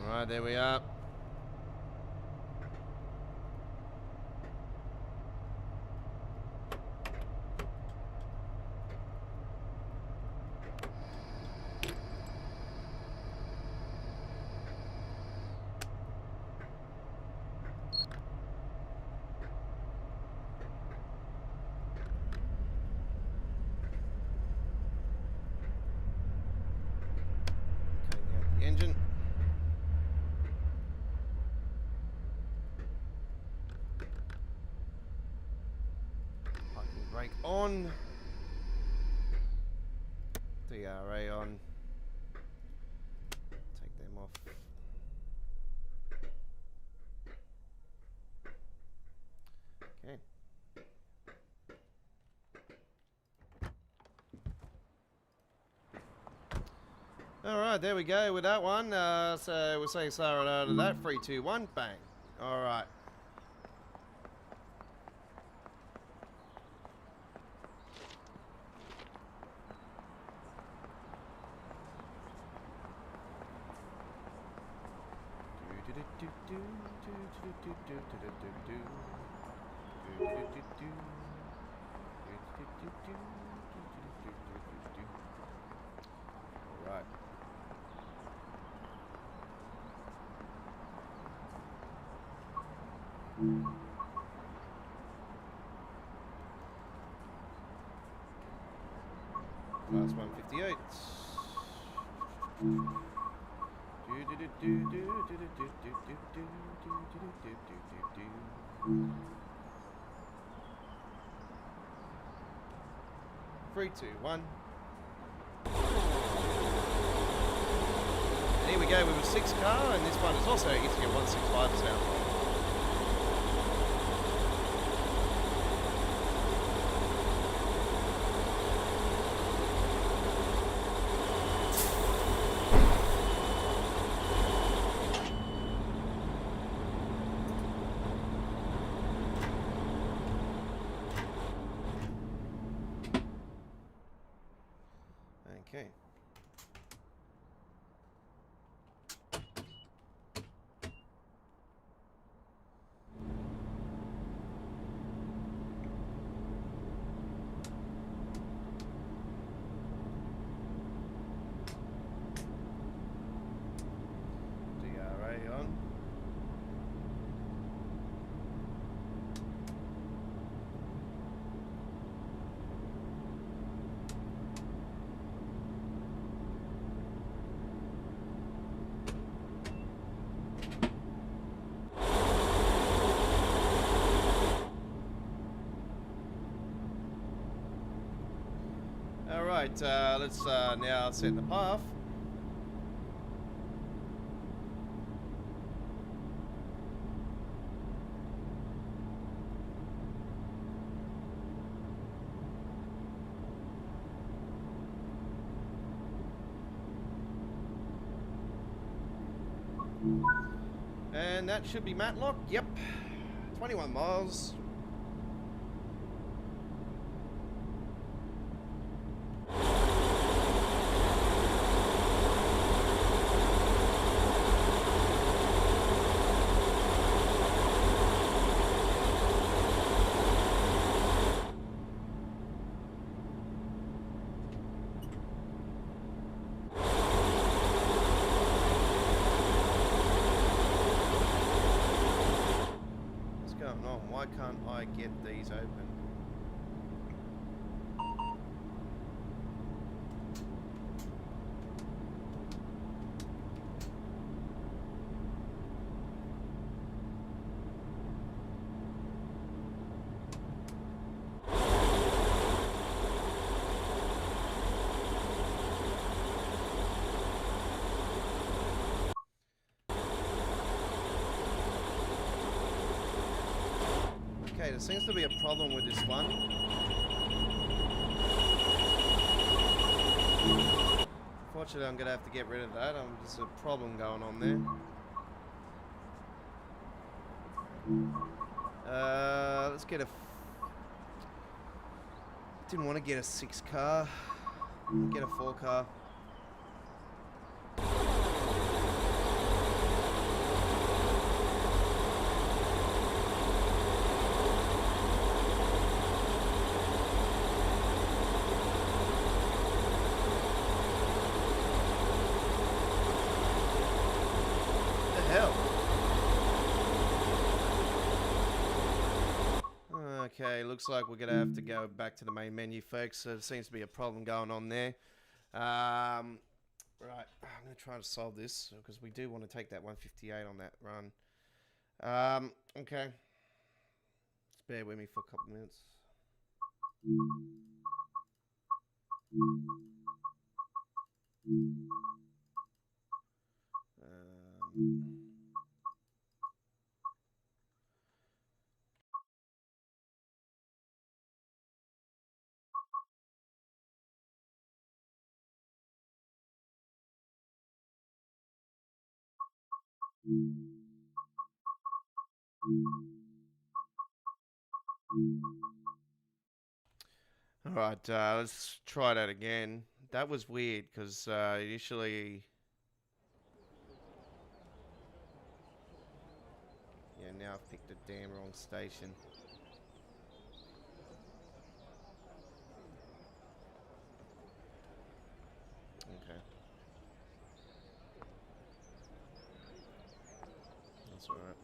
Alright, there we are. Cutting out the engine. Brake on. DRA on. Take them off. Okay. Alright, there we go with that one. So we'll say sayonara to that. 3, 2, 1, bang. Alright. Right. Last 158. Three, two, one. And here we go with a 6 car, and this one is also getting a 165 sound. Okay. Alright, let's now set the path. And that should be Matlock. Yep. 21 miles. Why can't I get these open? Okay, there seems to be a problem with this one. Unfortunately, I'm going to have to get rid of that. There's a problem going on there. Let's get a... Didn't want to get a 6 car. Get a 4 car. Okay, looks like we're going to have to go back to the main menu, folks. There seems to be a problem going on there. Right, I'm going to try to solve this because we do want to take that 158 on that run. Okay. Just bear with me for a couple minutes. Alright, let's try that again. That was weird because initially... Yeah, now I've picked a damn wrong station. Okay. That's alright.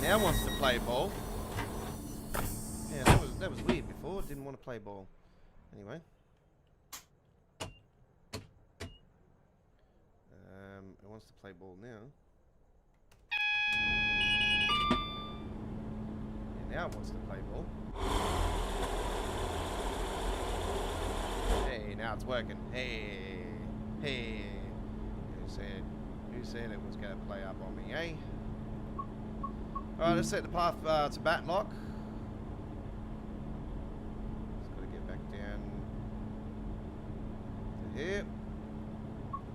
Now wants to play ball. Yeah, that was weird before. It didn't want to play ball. Anyway. It wants to play ball now. Yeah, now it wants to play ball. Hey, now it's working. Hey, hey. Who said it was going to play up on me, eh? Alright, let's set the path to Matlock. Just got to get back down to here.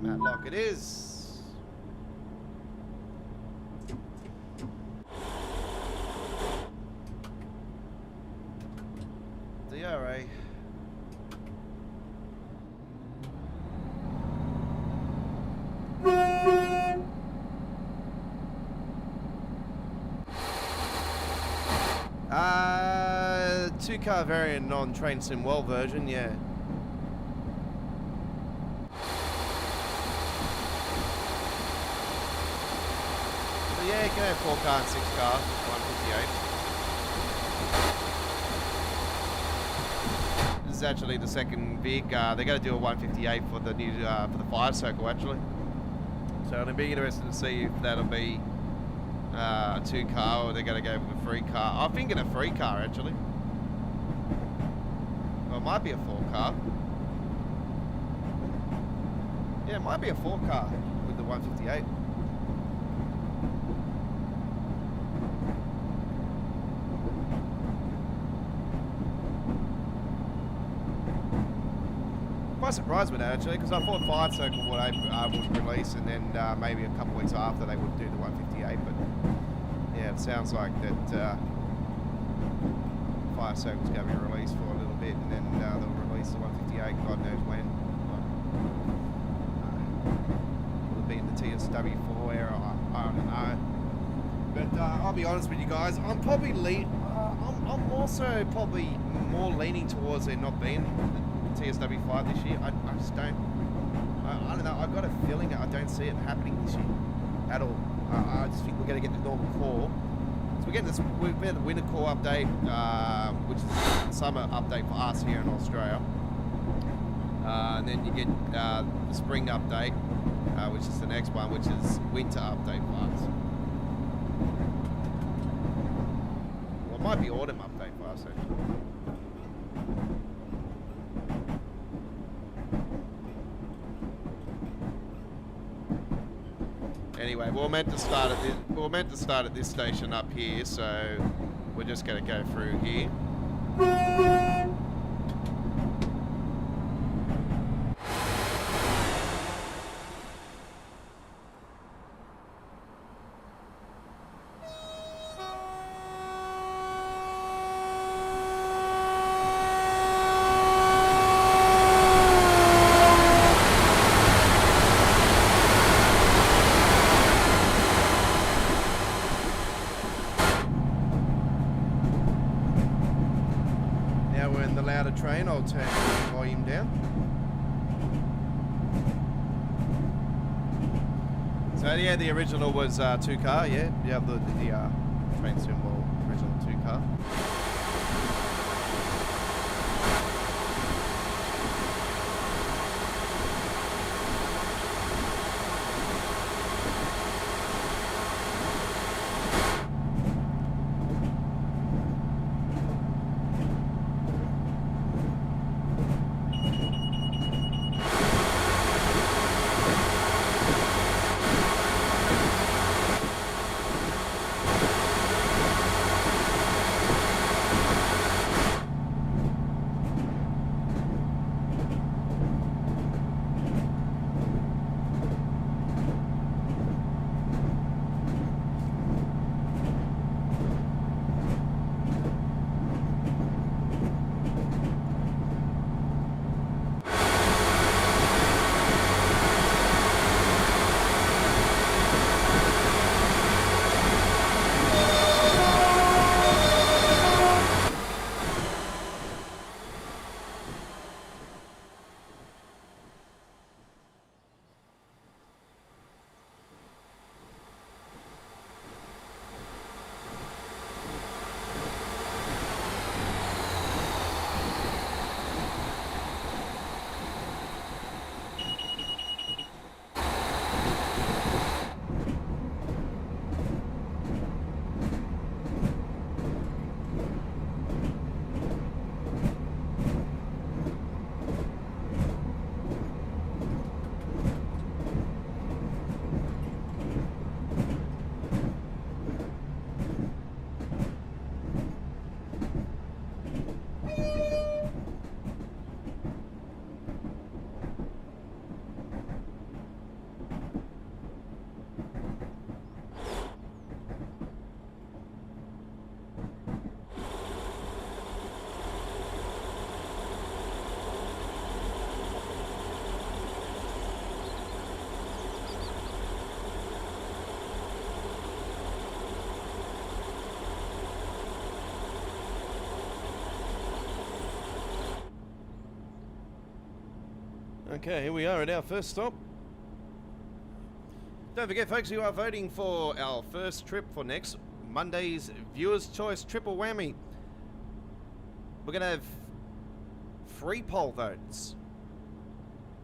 Matlock it is. DRA. Two-car variant on Train Sim World version, yeah. So yeah, you can have 4 car and 6 car, 158. This is actually the second big. They're going to do a 158 for the new for the fire circle actually. So it'll be interesting to see if that'll be a 2 car or they're going to go with a 3 car. I'm thinking a 3 car actually. Well, it might be a 4 car. Yeah, it might be a 4 car with the 158. Quite surprised with that actually, because I thought Fire Circle would release, and then maybe a couple of weeks after they would do the 158. But yeah, it sounds like that Fire Circle's going to be released for a little bit, and then they'll release the 158. God knows when. Will it be in the TSW4 era? I don't know. But I'll be honest with you guys. I'm probably I'm also probably more leaning towards there not being TSW5 this year. I just don't. I don't know. I've got a feeling that I don't see it happening this year at all. I just think we're going to get the normal core. So we're getting this. We've got the winter core update, which is the summer update for us here in Australia, and then you get the spring update, which is the next one, which is winter update for us. Well, it might be autumn update for us actually. Anyway, we're meant to start at this station up here, so we're just going to go through here. Train, I'll turn the volume down. So yeah, the original was 2 car. Yeah, the train symbol original 2 car. Okay, here we are at our first stop. Don't forget, folks, you are voting for our first trip for next Monday's Viewers' Choice Triple Whammy. We're going to have free poll votes.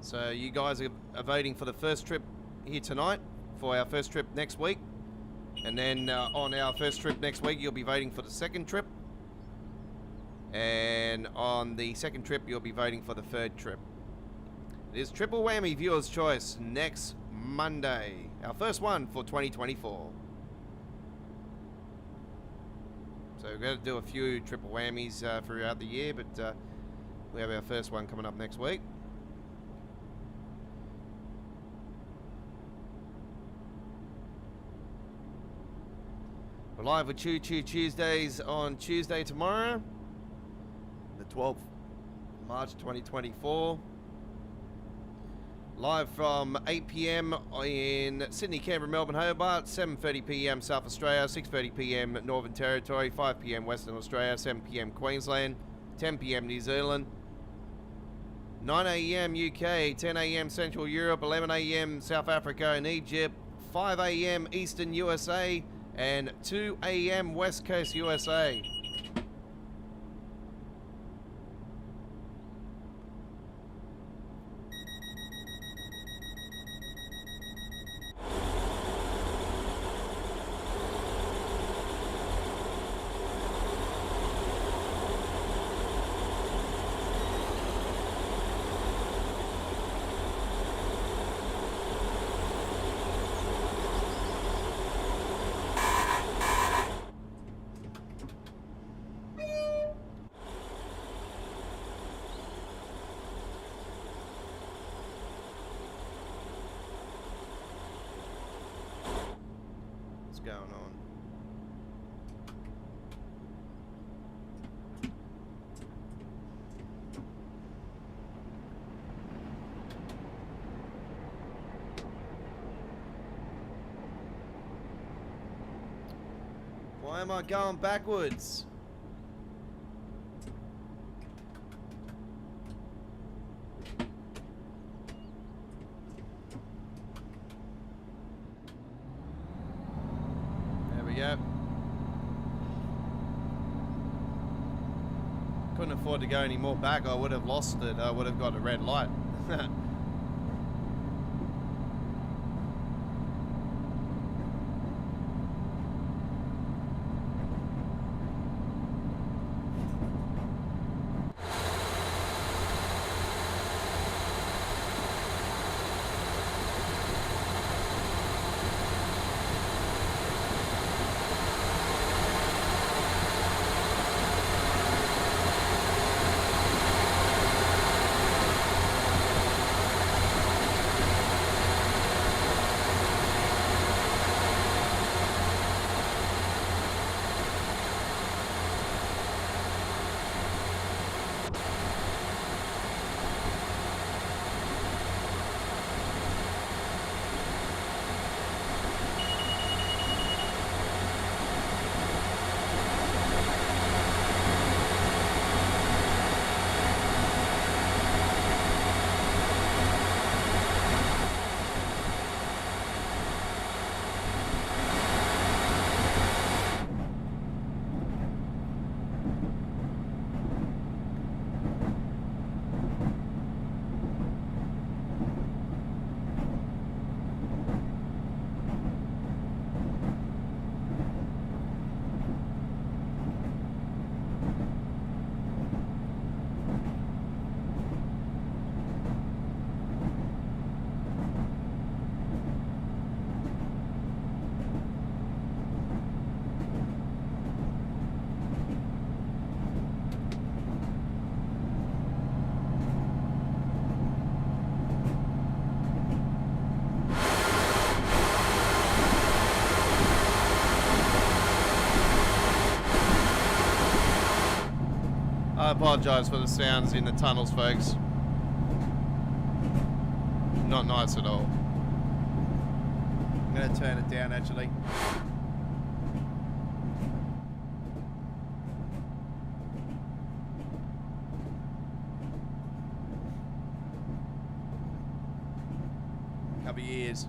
So you guys are voting for the first trip here tonight, for our first trip next week. And then on our first trip next week, you'll be voting for the second trip. And on the second trip, you'll be voting for the third trip. It is Triple Whammy Viewers' Choice next Monday. Our first one for 2024. So we're going to do a few triple whammies throughout the year, but we have our first one coming up next week. We're live with Choo Choo Tuesdays on Tuesday tomorrow, the 12th March 2024. Live from 8 p.m. in Sydney, Canberra, Melbourne, Hobart, 7:30 p.m. South Australia, 6:30 p.m. Northern Territory, 5 p.m. Western Australia, 7 p.m. Queensland, 10 p.m. New Zealand, 9 a.m. UK, 10 a.m. Central Europe, 11 a.m. South Africa and Egypt, 5 a.m. Eastern USA, and 2 a.m. West Coast USA. Going on. Why am I going backwards? Yep. Couldn't afford to go any more back. I would have lost it. I would have got a red light. I apologise for the sounds in the tunnels, folks. Not nice at all. I'm going to turn it down, actually. Couple of years.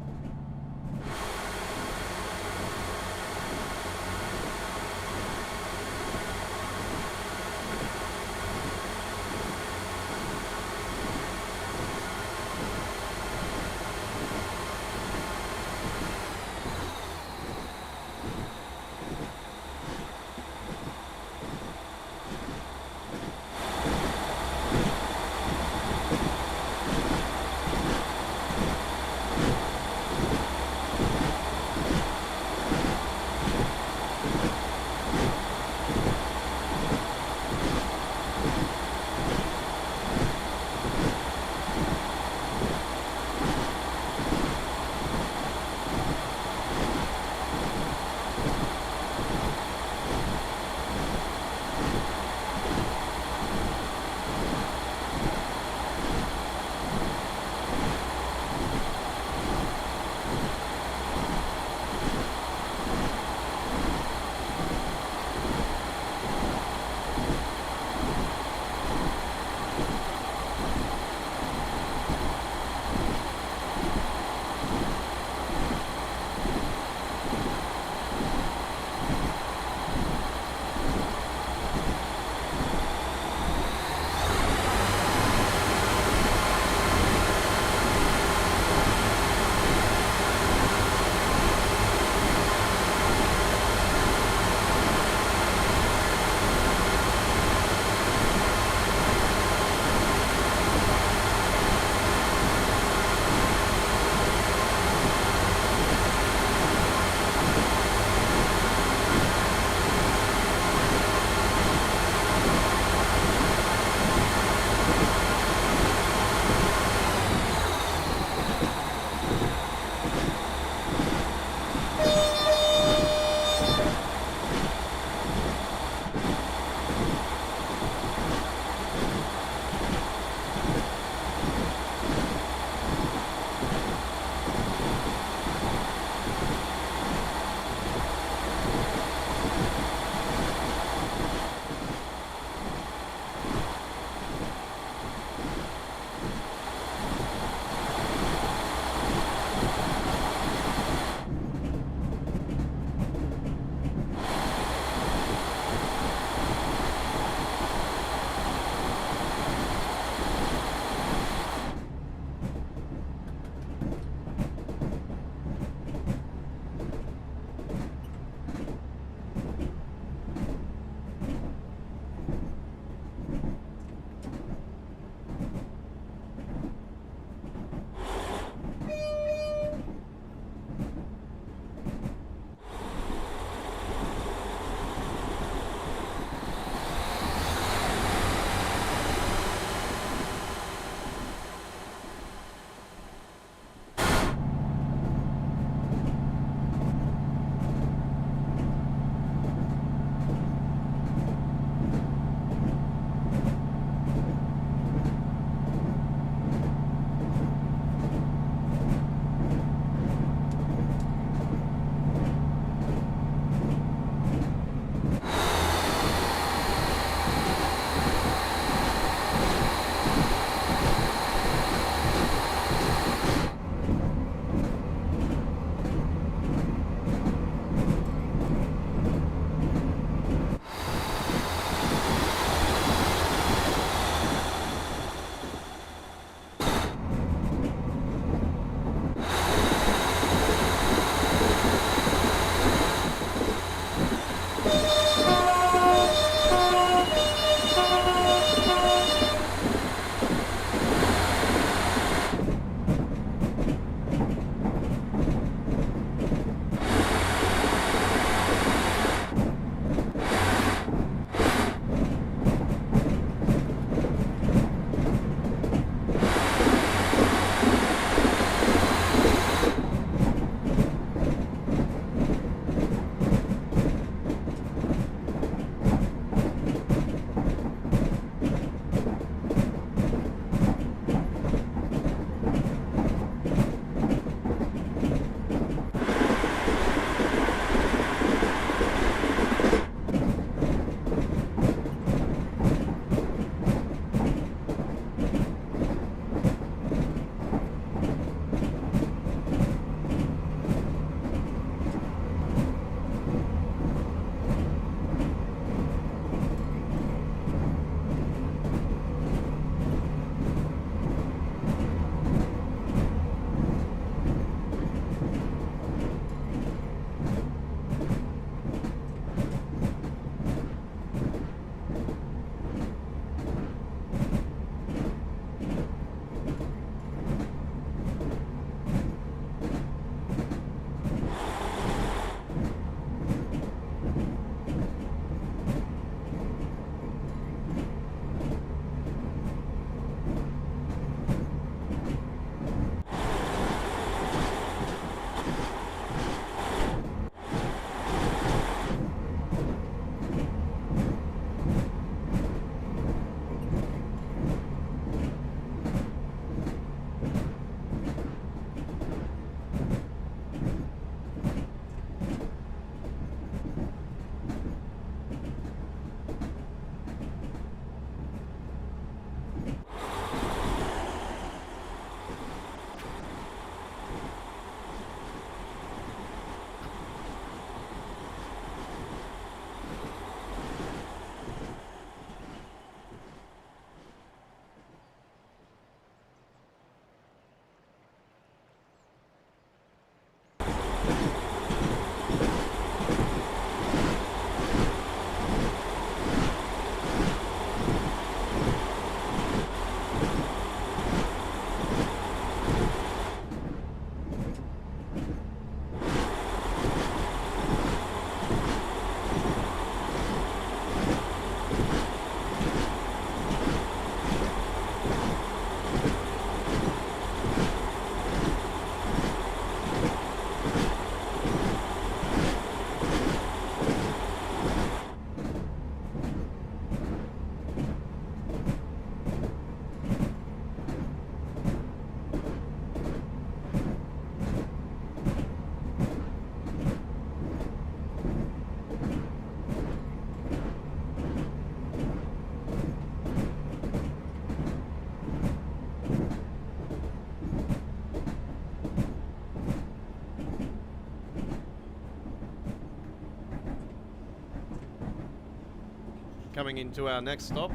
coming into our next stop.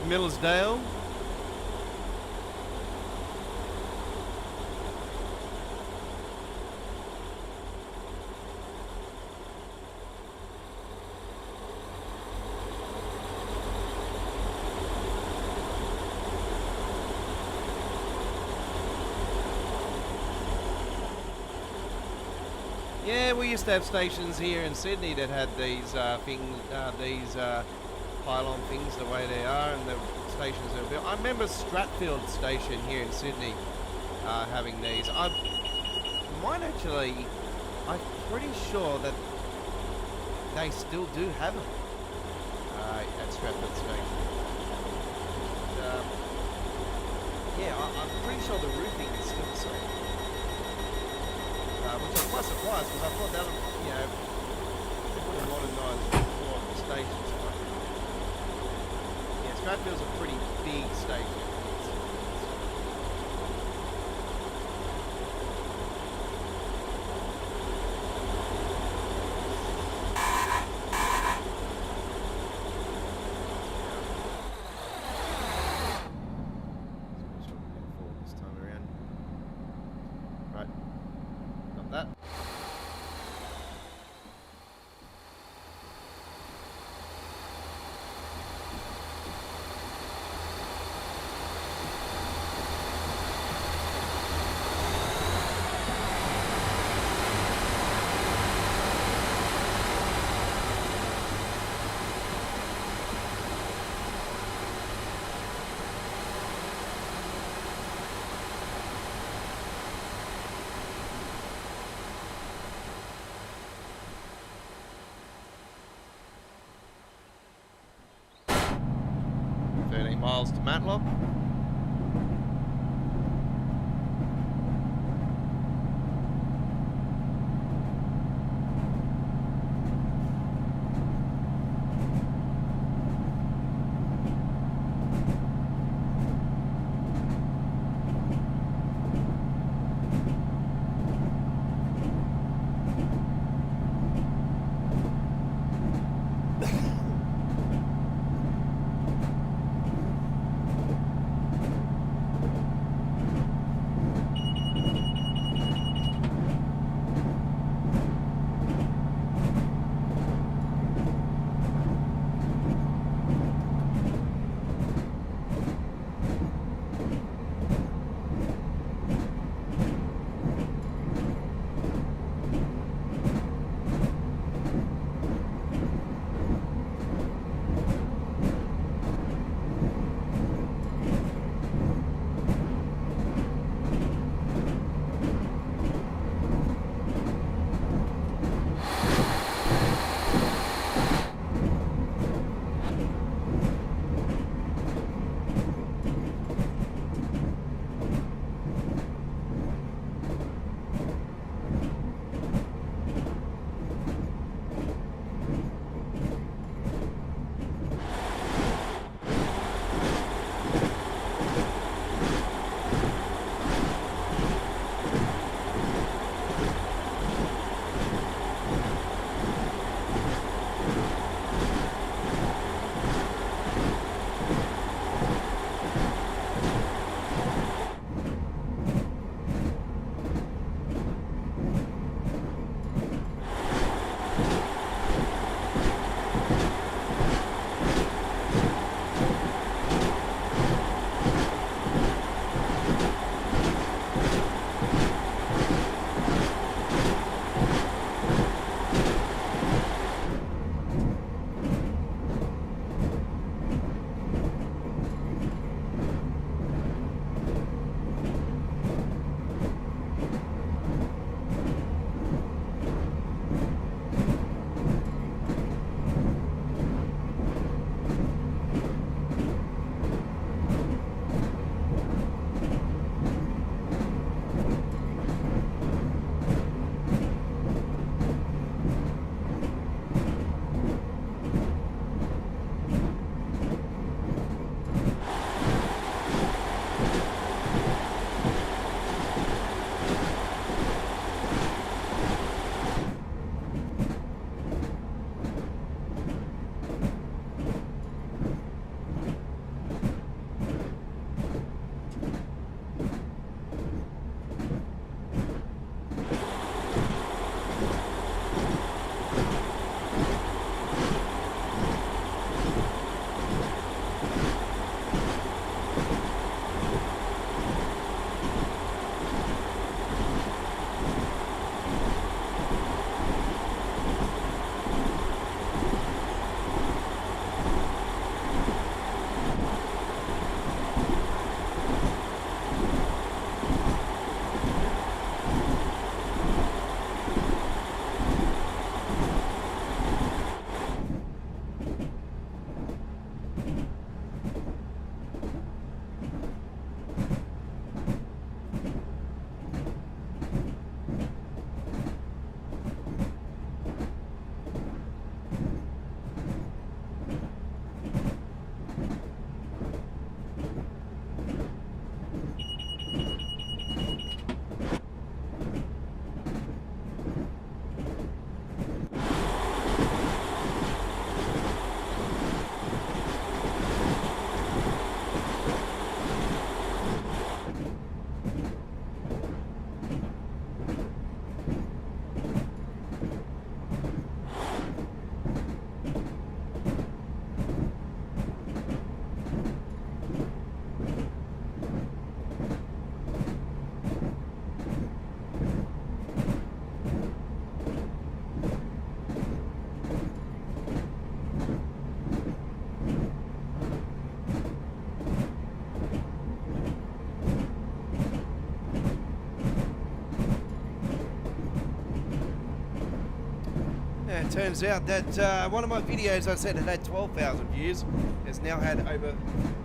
Millersdale. Yeah, we used to have stations here in Sydney that had these pylon things the way they are, and the stations that are built. I remember Stratfield station here in Sydney having these. I'm pretty sure that they still do have them at Stratfield station. Yeah, I'm pretty sure the roofing is still the same. Which I'm quite surprised, because I thought that, they would have modernised more of the stations. Stratfield's a pretty big station. This time around. Right. Got that. Miles to Matlock. turns out that one of my videos I said it had 12,000 views has now had over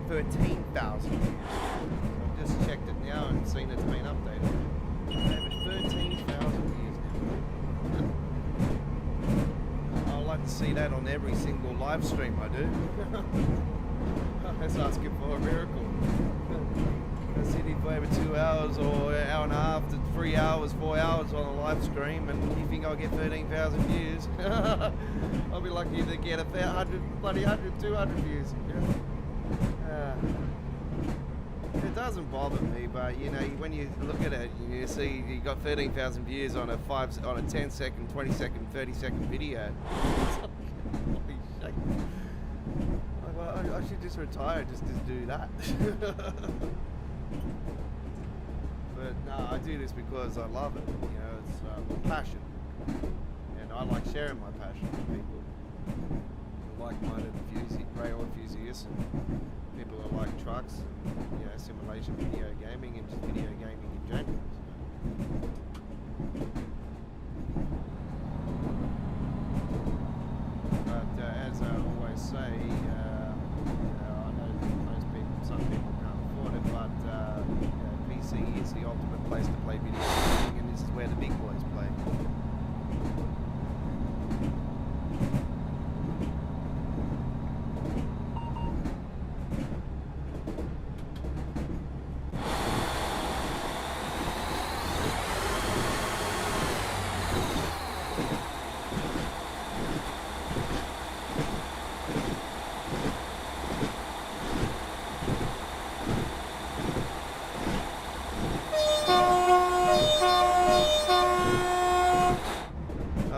13,000 views. I've just checked it now and seen it's been updated. Over 13,000 views now. I'd like to see that on every single live stream I do. That's asking for a miracle. I sit here for over 2 hours or an hour and a half to 3 hours, 4 hours on a live stream, and you think I'll get 13,000 views? I'll be lucky to get 100, 200 views. It doesn't bother me, but you know, when you look at it, you see you got 13,000 views on a 10 second, 20 second, 30 second video. Holy shit. I should just retire just to do that. But no, I do this because I love it. You know, it's my passion, and I like sharing my passion with people, like-minded rail enthusiasts, and people who like trucks, and, you know, simulation, video gaming, and just video gaming in general. But as I always say, I know some people can't afford it, but PC is the ultimate place to play video gaming, and this is where the big boys play.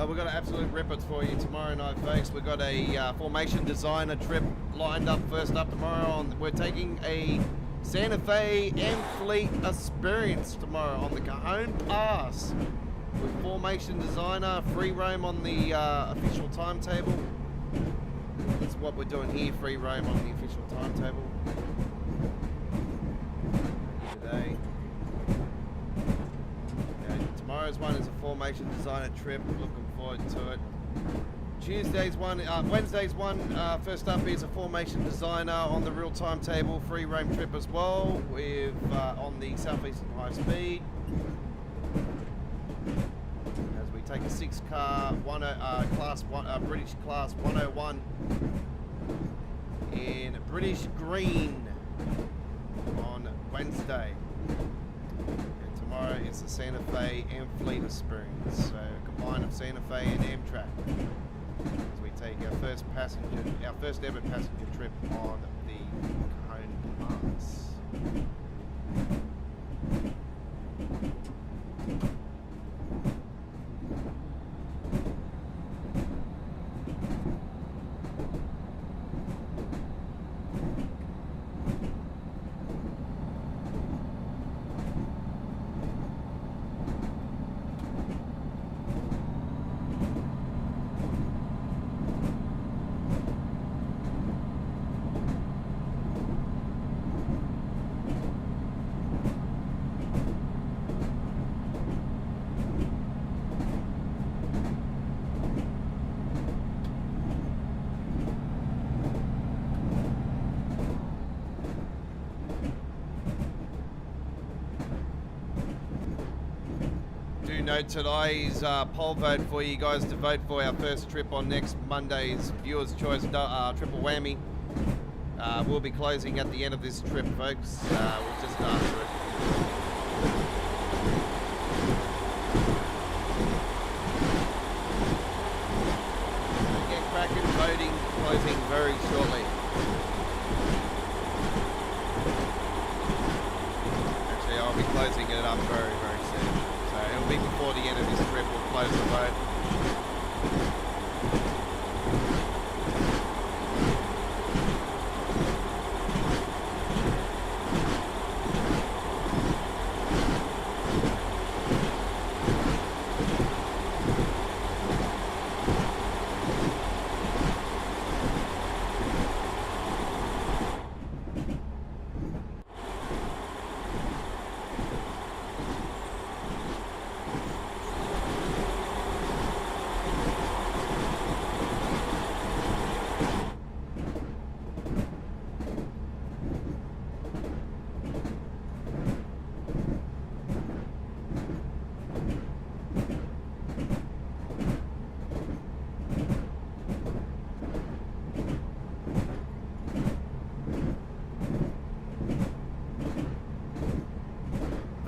We've got absolute rippers for you tomorrow night, folks. We've got a formation designer trip lined up first up tomorrow. We're taking a Santa Fe and Fleet experience tomorrow on the Cajon Pass with formation designer, free roam on the official timetable. That's what we're doing here, free roam on the official timetable today. Tomorrow's one is a formation designer trip. Looking forward to it. Wednesday's one, first up is a formation designer on the real timetable, free roam trip as well, with on the Southeastern High Speed. As we take a 6-car, British Class 101 in British Green on Wednesday. Tomorrow is the Santa Fe and Fleet experience, so a combine of Santa Fe and Amtrak as we take our first ever passenger trip on the Cajon Pass. Note today's poll vote for you guys to vote for our first trip on next Monday's Viewers' Choice triple whammy. We'll be closing at the end of this trip, folks. We'll just answer it. Get cracking, voting, closing very shortly. Actually, I'll be closing it up very, very soon. It'll be before the end of this trip. We'll close the vote.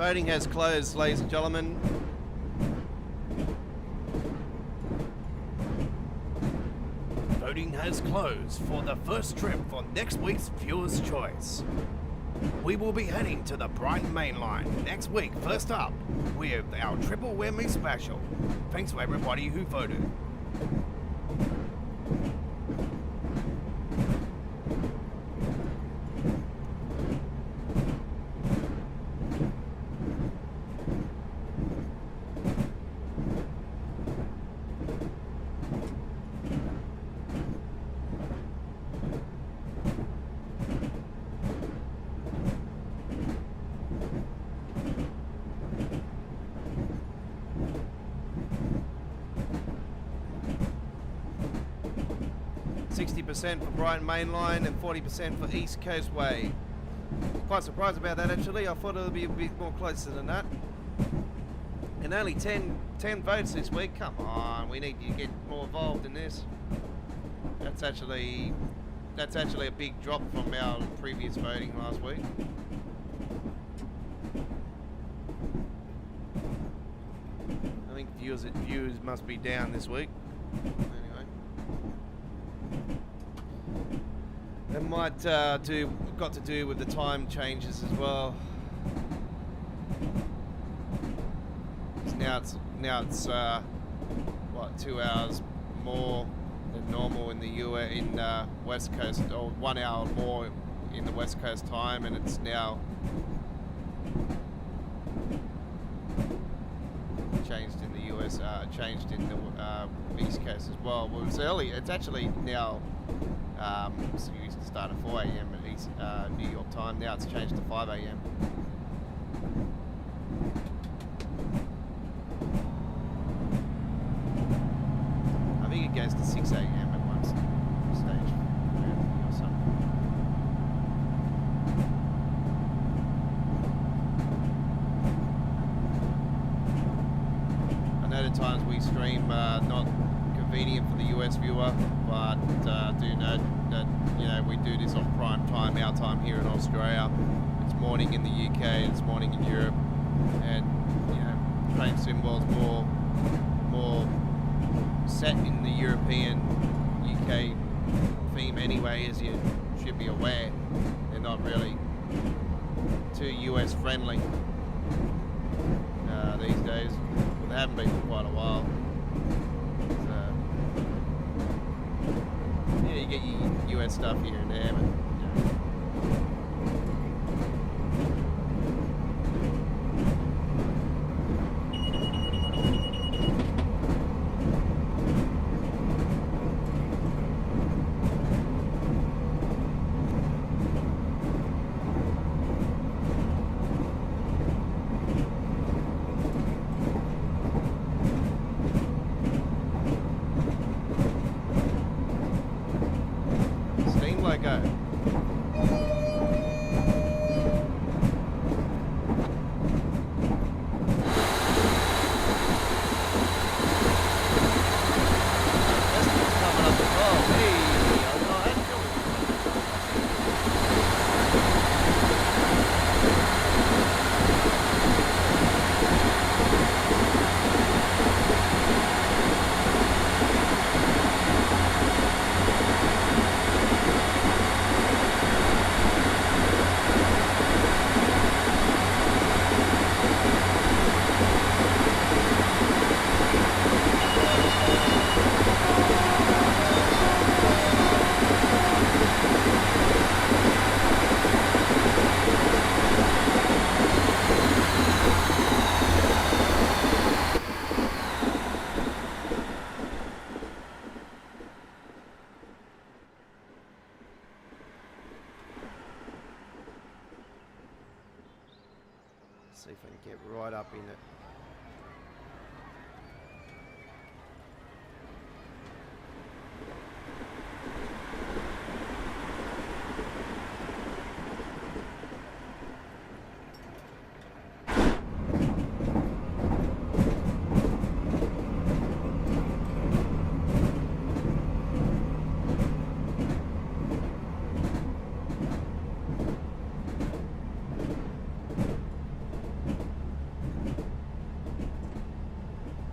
Voting has closed, ladies and gentlemen. Voting has closed for the first trip for next week's Viewer's Choice. We will be heading to the Brighton Main Line next week, first up, with our Triple Whammy Special. Thanks to everybody who voted. For Brighton Main Line and 40% for East Coast Way. Quite surprised about that actually. I thought it would be a bit more closer than that. And only 10 votes this week. Come on, we need to get more involved in this. That's actually a big drop from our previous voting last week. I think views must be down this week. It might got to do with the time changes as well. Now it's what, 2 hours more than normal in the West Coast, or 1 hour more in the West Coast time, and it's now changed in the US, changed in the East Coast as well. Well, it's early. It's actually now. So you used to start at 4 a.m. at East New York time. Now it's changed to 5 a.m. I think it goes to 6 a.m. at one stage or something. I know the times we stream not convenient for the US viewer, but do note that, you know, we do this on prime time, our time here in Australia. It's morning in the UK, it's morning in Europe, and, you know, train sim world's more set in the European UK theme anyway, as you should be aware. They're not really too US friendly these days. Well, they haven't been for quite a while. Yeah, you get your US stuff here and there, but, you know. See if I can get right up in it.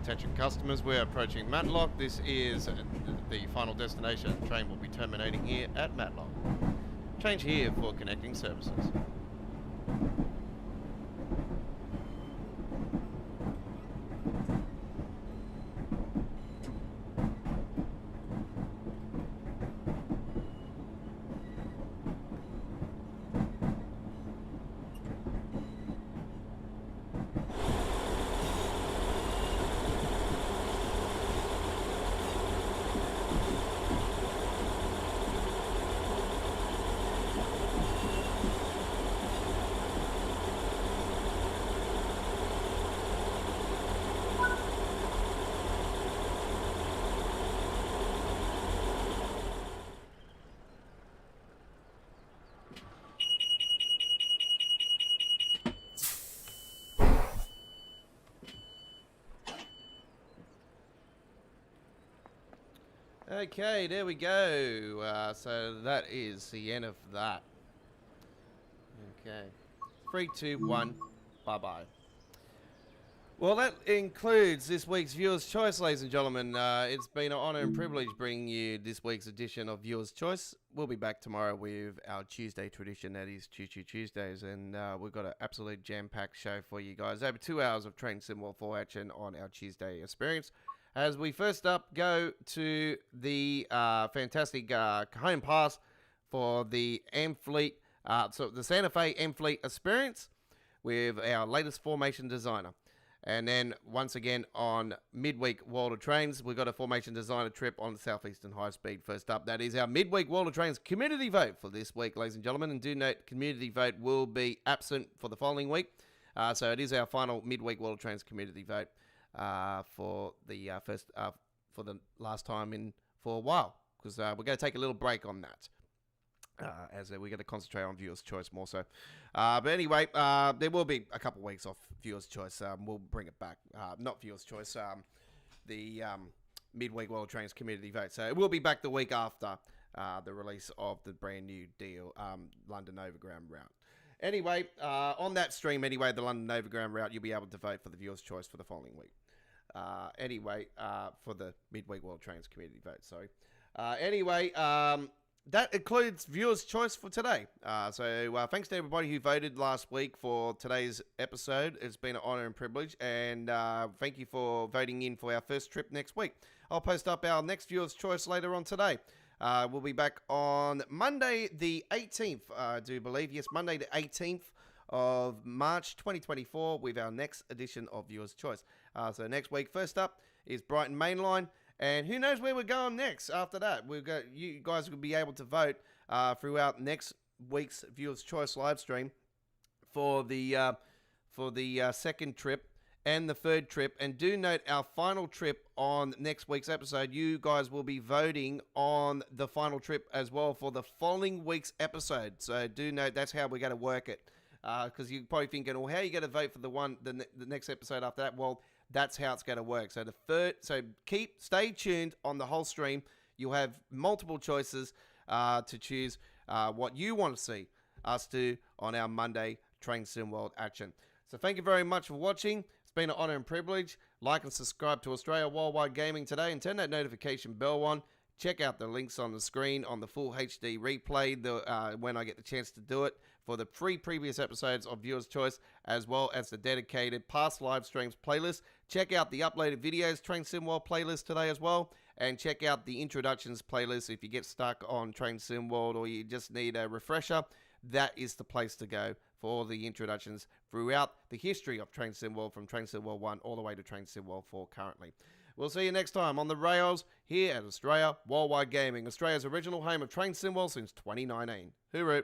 Attention customers, we're approaching Matlock. This is the final destination. Train will be terminating here at Matlock. Change here for connecting services. Okay, there we go. So that is the end of that. Okay. 3, 2, 1. Bye-bye. Well, that includes this week's Viewer's Choice, ladies and gentlemen. It's been an honour and privilege bringing you this week's edition of Viewer's Choice. We'll be back tomorrow with our Tuesday tradition, that is Choo Choo Tuesdays, and we've got an absolute jam-packed show for you guys. Over 2 hours of Train Sim World 4 action on our Tuesday experience. As we first up go to the fantastic home pass for the M-Fleet, so the Santa Fe M-Fleet experience with our latest formation designer. And then once again on midweek World of Trains, we've got a formation designer trip on the Southeastern High Speed first up. That is our midweek World of Trains community vote for this week, ladies and gentlemen. And do note, community vote will be absent for the following week. So it is our final midweek World of Trains community vote for the for the last time for a while, because we're going to take a little break on that. As we're going to concentrate on Viewer's Choice more so. But anyway, there will be a couple of weeks off Viewer's Choice. We'll bring it back. Not Viewer's Choice, the midweek World Trains community vote. So it will be back the week after the release of the brand new deal, London Overground route. Anyway, on that stream, anyway, the London Overground route, you'll be able to vote for the Viewer's Choice for the following week. For the midweek World Trains community vote, sorry. That includes Viewer's Choice for today. So thanks to everybody who voted last week for today's episode. It's been an honour and privilege. And thank you for voting in for our first trip next week. I'll post up our next Viewer's Choice later on today. We'll be back on Monday the 18th, I do believe. Yes, Monday the 18th of March 2024 with our next edition of Viewer's Choice. So next week, first up is Brighton Mainline. And who knows where we're going next after that. You guys will be able to vote throughout next week's Viewer's Choice live stream for the second trip and the third trip. And do note, our final trip on next week's episode, you guys will be voting on the final trip as well for the following week's episode. So do note, that's how we're going to work it. Because you're probably thinking, well, how are you going to vote for the next episode after that? Well, that's how it's going to work. So stay tuned on the whole stream. You'll have multiple choices to choose what you want to see us do on our Monday Train Sim World action. So thank you very much for watching. It's been an honor and privilege. Like and subscribe to Australia Worldwide Gaming today and turn that notification bell on. Check out the links on the screen on the full HD replay when I get the chance to do it for the previous episodes of Viewer's Choice, as well as the dedicated past live streams playlist. Check out the uploaded videos Train Sim World playlist today as well, and check out the introductions playlist if you get stuck on Train Sim World or you just need a refresher. That is the place to go for all the introductions throughout the history of Train Sim World, from Train Sim World 1 all the way to Train Sim World 4 currently. We'll see you next time on the rails here at Australia Worldwide Gaming, Australia's original home of Train Sim World since 2019. Hooroo!